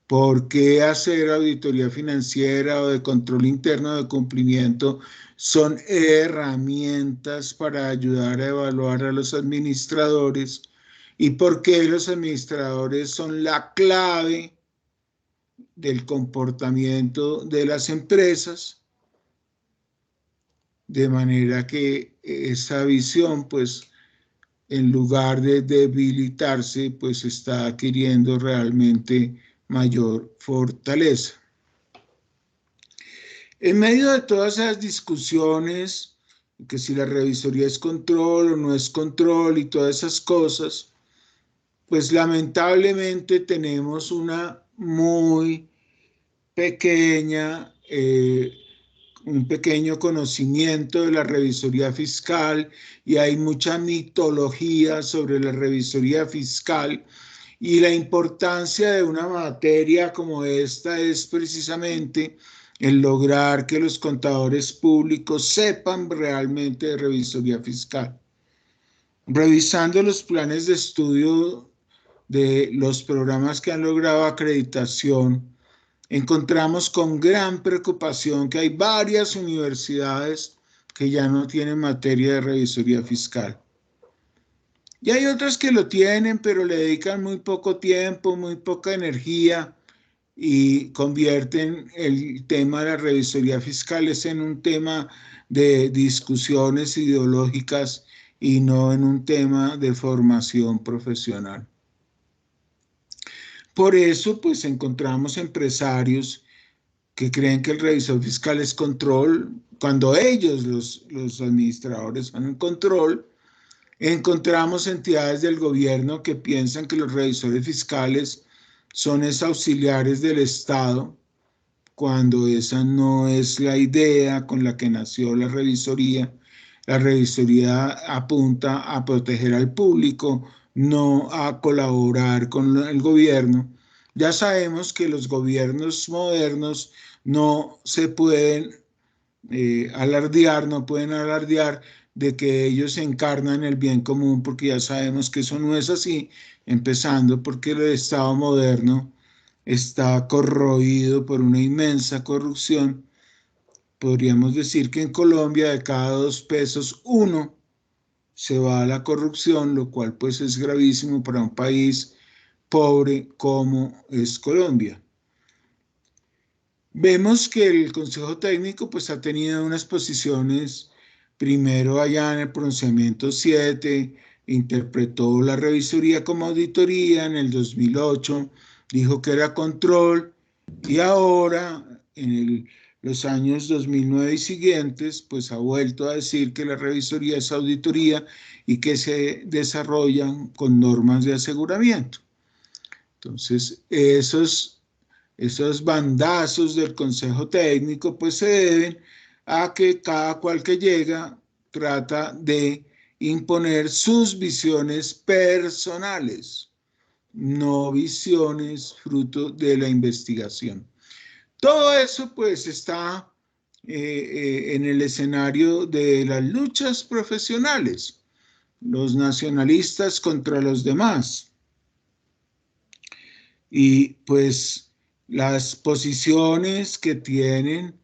por qué hacer auditoría financiera o de control interno de cumplimiento son herramientas para ayudar a evaluar a los administradores, y por qué los administradores son la clave del comportamiento de las empresas, de manera que esa visión, pues, en lugar de debilitarse, pues está adquiriendo realmente mayor fortaleza. En medio de todas esas discusiones, que si la revisoría es control o no es control y todas esas cosas, pues lamentablemente tenemos una muy pequeña, un pequeño conocimiento de la revisoría fiscal, y hay mucha mitología sobre la revisoría fiscal, Y la importancia de una materia como esta es precisamente el lograr que los contadores públicos sepan realmente de revisoría fiscal. Revisando los planes de estudio de los programas que han logrado acreditación, encontramos con gran preocupación que hay varias universidades que ya no tienen materia de revisoría fiscal. Y hay otras que lo tienen, pero le dedican muy poco tiempo, muy poca energía y convierten el tema de la revisoría fiscal en un tema de discusiones ideológicas y no en un tema de formación profesional. Por eso, pues encontramos empresarios que creen que el revisor fiscal es control, cuando ellos, los administradores, son en control. Encontramos entidades del gobierno que piensan que los revisores fiscales son auxiliares del Estado, cuando esa no es la idea con la que nació la revisoría. La revisoría apunta a proteger al público, no a colaborar con el gobierno. Ya sabemos que los gobiernos modernos no se pueden alardear, no pueden alardear de que ellos encarnan el bien común, porque ya sabemos que eso no es así, empezando porque el Estado moderno está corroído por una inmensa corrupción. Podríamos decir que en Colombia de cada 2 pesos, 1 se va a la corrupción, lo cual pues es gravísimo para un país pobre como es Colombia. Vemos que el Consejo Técnico pues ha tenido unas posiciones, primero allá en el pronunciamiento 7, interpretó la revisoría como auditoría, en el 2008 dijo que era control, y ahora en los años 2009 y siguientes pues ha vuelto a decir que la revisoría es auditoría y que se desarrollan con normas de aseguramiento. Entonces esos bandazos del Consejo Técnico pues se deben a que cada cual que llega trata de imponer sus visiones personales, no visiones fruto de la investigación. Todo eso pues está en el escenario de las luchas profesionales, los nacionalistas contra los demás. Y pues las posiciones que tienen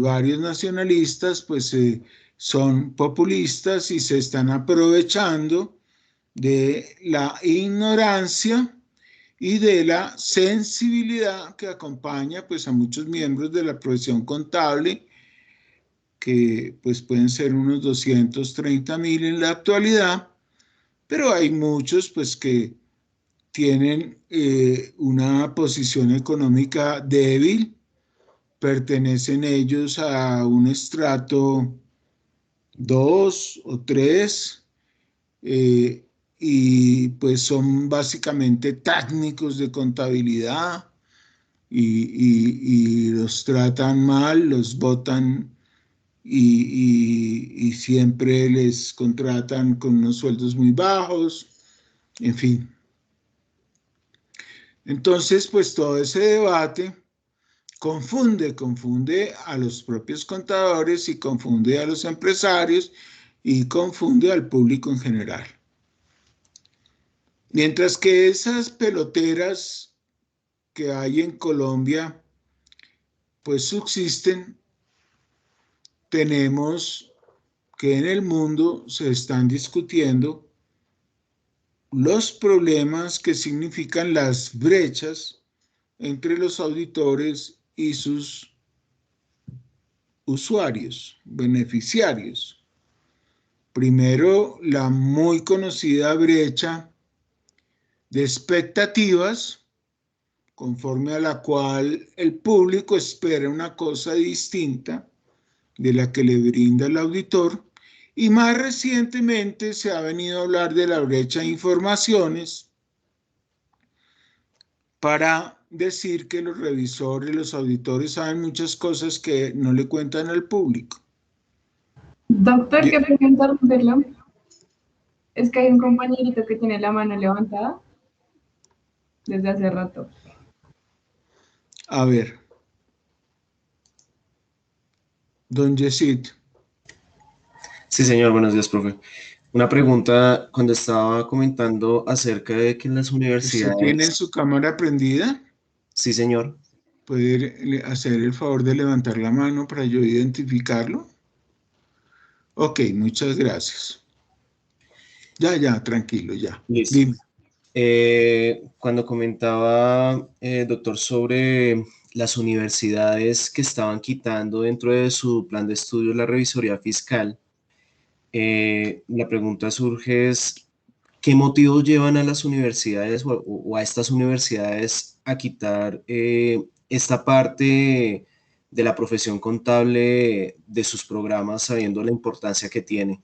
varios nacionalistas pues son populistas y se están aprovechando de la ignorancia y de la sensibilidad que acompaña pues a muchos miembros de la profesión contable, que pues pueden ser unos 230.000 en la actualidad, pero hay muchos pues que tienen una posición económica débil, pertenecen ellos a un estrato 2 o 3, y pues son básicamente técnicos de contabilidad y los tratan mal, los botan y siempre les contratan con unos sueldos muy bajos, en fin. Entonces, pues todo ese debate confunde a los propios contadores y confunde a los empresarios y confunde al público en general. Mientras que esas peloteras que hay en Colombia pues subsisten, tenemos que en el mundo se están discutiendo los problemas que significan las brechas entre los auditores y sus usuarios, beneficiarios. Primero, la muy conocida brecha de expectativas, conforme a la cual el público espera una cosa distinta de la que le brinda el auditor, y más recientemente se ha venido a hablar de la brecha de informaciones para decir que los revisores, los auditores saben muchas cosas que no le cuentan al público. Doctor, ¿qué puedo interrumpirlo? Es que hay un compañerito que tiene la mano levantada. desde hace rato. A ver. Don Yesid. Sí, señor, buenos días, profe. Una pregunta, cuando estaba comentando acerca de que en las ¿Usted tiene universidades... su cámara prendida? Sí, señor. ¿Puede hacer el favor de levantar la mano para yo identificarlo? Ok, muchas gracias. Ya, tranquilo, ya. Listo. Dime. Cuando comentaba, doctor, sobre las universidades que estaban quitando dentro de su plan de estudio la revisoría fiscal, la pregunta surge es, ¿qué motivos llevan a las universidades o a estas universidades a quitar esta parte de la profesión contable de sus programas, sabiendo la importancia que tiene?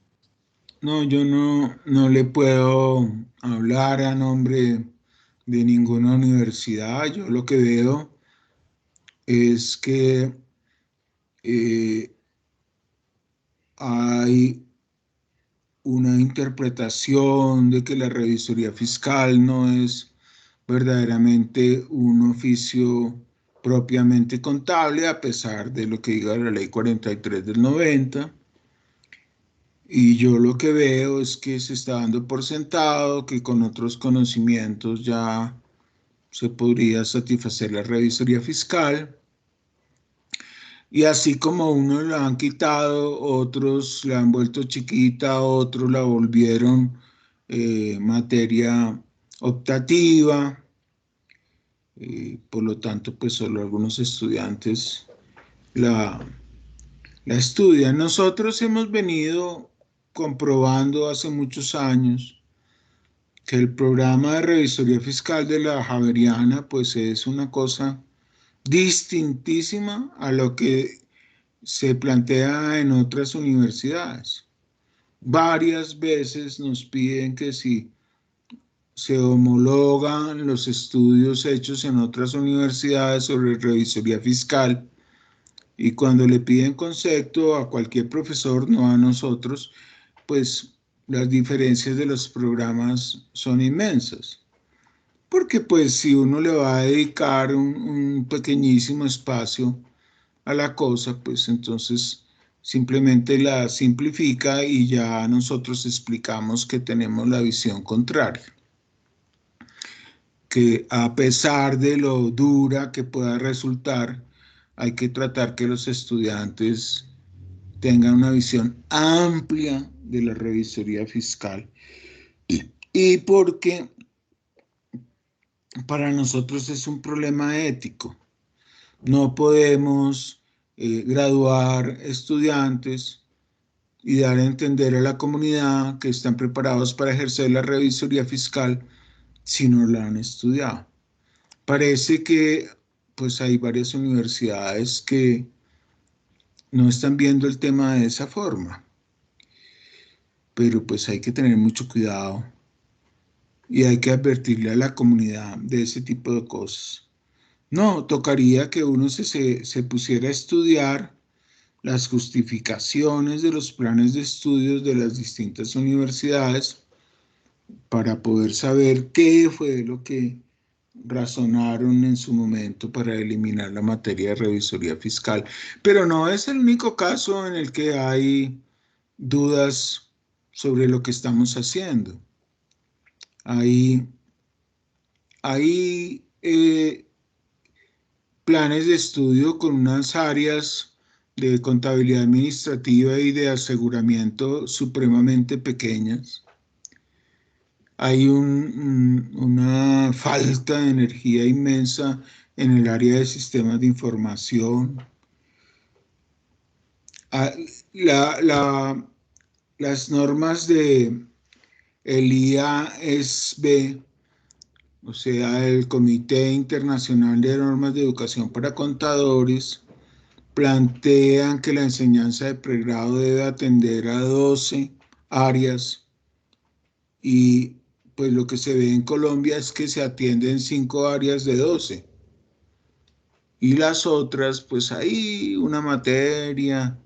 No, yo no le puedo hablar a nombre de ninguna universidad. Yo lo que veo es que hay una interpretación de que la revisoría fiscal no es verdaderamente un oficio propiamente contable, a pesar de lo que diga la ley 43 del 90. Y yo lo que veo es que se está dando por sentado que con otros conocimientos ya se podría satisfacer la revisoría fiscal. Y así como unos la han quitado, otros la han vuelto chiquita, otros la volvieron materia optativa. Por lo tanto, pues solo algunos estudiantes la estudian. Nosotros hemos venido comprobando hace muchos años que el programa de revisoría fiscal de la Javeriana pues es una cosa distintísima a lo que se plantea en otras universidades. Varias veces nos piden que si se homologan los estudios hechos en otras universidades sobre revisoría fiscal, y cuando le piden concepto a cualquier profesor, no a nosotros, pues las diferencias de los programas son inmensas. Porque pues si uno le va a dedicar un pequeñísimo espacio a la cosa, pues entonces simplemente la simplifica y ya nosotros explicamos que tenemos la visión contraria. Que a pesar de lo dura que pueda resultar, hay que tratar que los estudiantes tengan una visión amplia de la revisoría fiscal. Y porque para nosotros es un problema ético. No podemos graduar estudiantes y dar a entender a la comunidad que están preparados para ejercer la revisoría fiscal si no la han estudiado. Parece que pues hay varias universidades que no están viendo el tema de esa forma, pero pues hay que tener mucho cuidado y hay que advertirle a la comunidad de ese tipo de cosas. No, tocaría que uno se pusiera a estudiar las justificaciones de los planes de estudios de las distintas universidades para poder saber qué fue lo que razonaron en su momento para eliminar la materia de revisoría fiscal. Pero no es el único caso en el que hay dudas sobre lo que estamos haciendo. Hay planes de estudio con unas áreas de contabilidad administrativa y de aseguramiento supremamente pequeñas. Hay una falta de energía inmensa en el área de sistemas de información. Las normas de el IASB, o sea, el Comité Internacional de Normas de Educación para Contadores, plantean que la enseñanza de pregrado debe atender a 12 áreas y pues lo que se ve en Colombia es que se atienden 5 áreas de 12 y las otras pues hay una materia,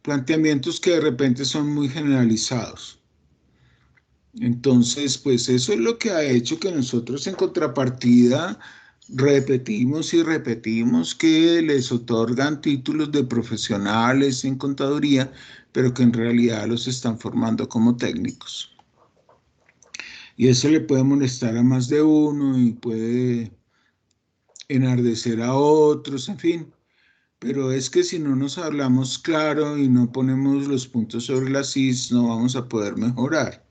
planteamientos que de repente son muy generalizados. Entonces, pues eso es lo que ha hecho que nosotros en contrapartida repetimos y repetimos que les otorgan títulos de profesionales en contaduría, pero que en realidad los están formando como técnicos. Y eso le puede molestar a más de uno y puede enardecer a otros, en fin. Pero es que si no nos hablamos claro y no ponemos los puntos sobre las is, no vamos a poder mejorar.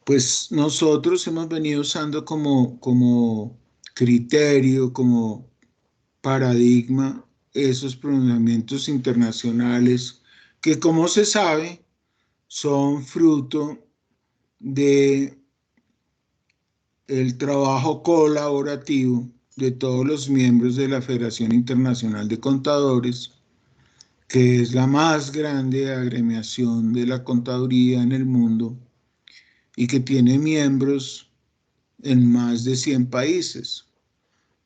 Pues nosotros hemos venido usando como criterio, como paradigma, esos pronunciamientos internacionales que, como se sabe, son fruto de el trabajo colaborativo de todos los miembros de la Federación Internacional de Contadores, que es la más grande agremiación de la contaduría en el mundo y que tiene miembros en más de 100 países.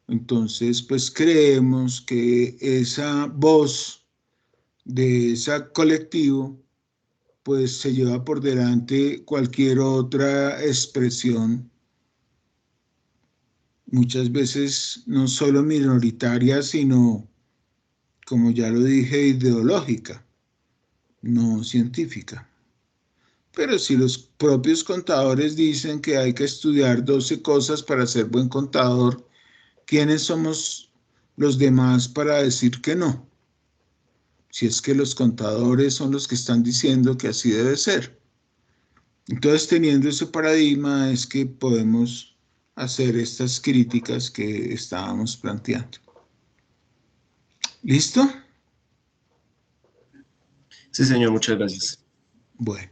Entonces, pues creemos que esa voz de ese colectivo pues se lleva por delante cualquier otra expresión, muchas veces no solo minoritaria, sino, como ya lo dije, ideológica, no científica. Pero si los propios contadores dicen que hay que estudiar 12 cosas para ser buen contador, ¿quiénes somos los demás para decir que no? Si es que los contadores son los que están diciendo que así debe ser. Entonces, teniendo ese paradigma es que podemos hacer estas críticas que estábamos planteando. ¿Listo? Sí, señor, muchas gracias. Bueno.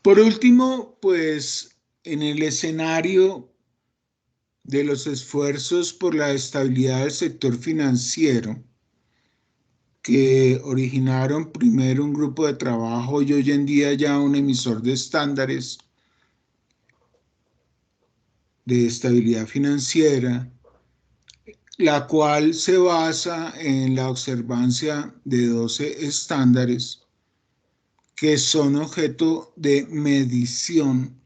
Por último, pues en el escenario de los esfuerzos por la estabilidad del sector financiero, que originaron primero un grupo de trabajo y hoy en día ya un emisor de estándares de estabilidad financiera, la cual se basa en la observancia de 12 estándares que son objeto de medición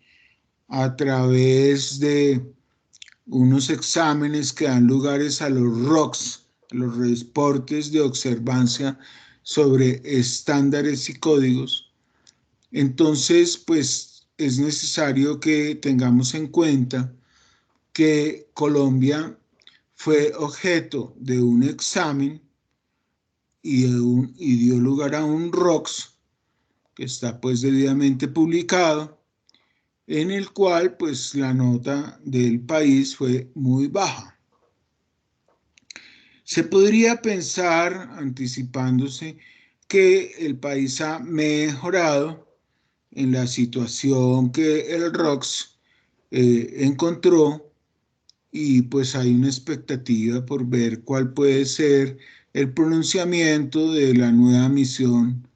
a través de unos exámenes que dan lugares a los ROCs, los reportes de observancia sobre estándares y códigos. Entonces, pues es necesario que tengamos en cuenta que Colombia fue objeto de un examen y dio lugar a un ROCs, que está pues debidamente publicado, en el cual pues la nota del país fue muy baja. Se podría pensar, anticipándose, que el país ha mejorado en la situación que el ROCs encontró y pues hay una expectativa por ver cuál puede ser el pronunciamiento de la nueva misión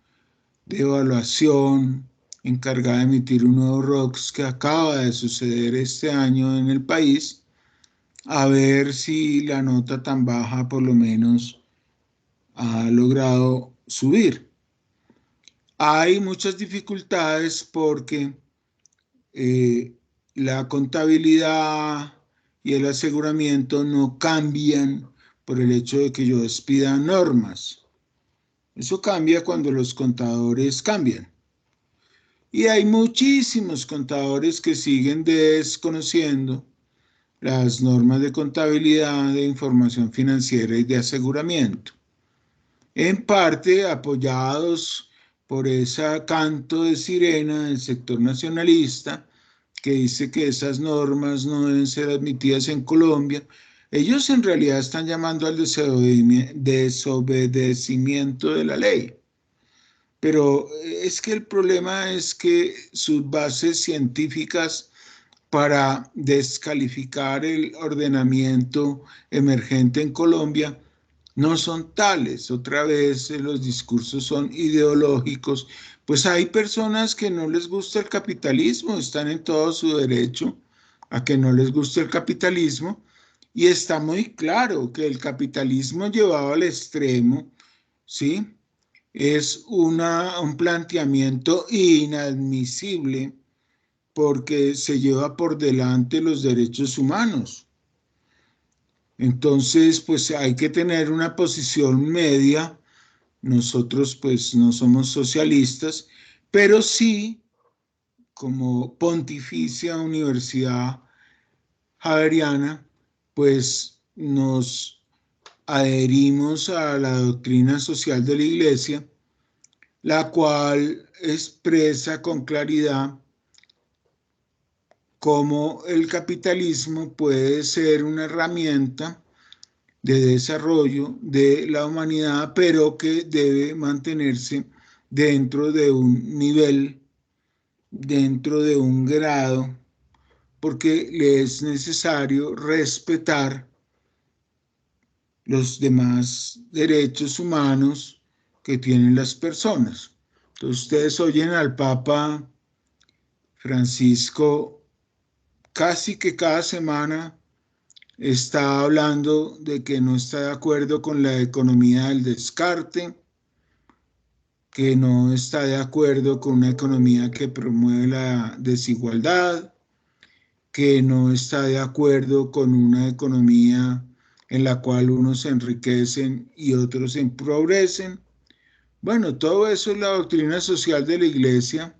de evaluación encargada de emitir un nuevo ROCs que acaba de suceder este año en el país, a ver si la nota tan baja por lo menos ha logrado subir. Hay muchas dificultades porque la contabilidad y el aseguramiento no cambian por el hecho de que yo despida normas. Eso cambia cuando los contadores cambian. Y hay muchísimos contadores que siguen desconociendo las normas de contabilidad, de información financiera y de aseguramiento. En parte apoyados por ese canto de sirena del sector nacionalista que dice que esas normas no deben ser admitidas en Colombia. Ellos en realidad están llamando al desobedecimiento de la ley. Pero es que el problema es que sus bases científicas para descalificar el ordenamiento emergente en Colombia no son tales. Otra vez los discursos son ideológicos. Pues hay personas que no les gusta el capitalismo, están en todo su derecho a que no les guste el capitalismo, y está muy claro que el capitalismo llevado al extremo, ¿sí?, es un planteamiento inadmisible porque se lleva por delante los derechos humanos. Entonces, pues hay que tener una posición media. Nosotros, pues, no somos socialistas, pero sí, como Pontificia Universidad Javeriana, pues nos adherimos a la doctrina social de la Iglesia, la cual expresa con claridad cómo el capitalismo puede ser una herramienta de desarrollo de la humanidad, pero que debe mantenerse dentro de un nivel, dentro de un grado, porque le es necesario respetar los demás derechos humanos que tienen las personas. Entonces ustedes oyen al Papa Francisco casi que cada semana está hablando de que no está de acuerdo con la economía del descarte, que no está de acuerdo con una economía que promueve la desigualdad, que no está de acuerdo con una economía en la cual unos se enriquecen y otros se empobrecen. Bueno, todo eso es la doctrina social de la Iglesia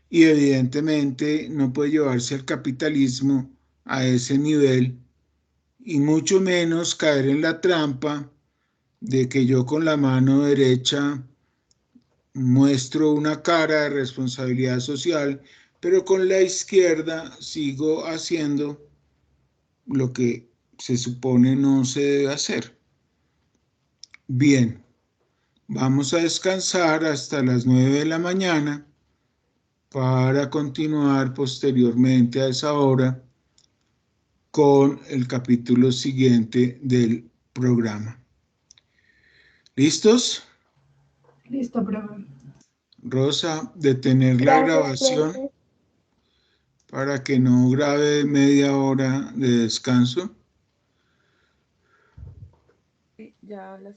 y evidentemente no puede llevarse el capitalismo a ese nivel y mucho menos caer en la trampa de que yo con la mano derecha muestro una cara de responsabilidad social, pero con la izquierda sigo haciendo lo que se supone no se debe hacer. Bien, vamos a descansar hasta las 9 de la mañana para continuar posteriormente a esa hora con el capítulo siguiente del programa. ¿Listos? Listo, profe. Rosa, detener la grabación para que no grabe media hora de descanso. Sí, ya las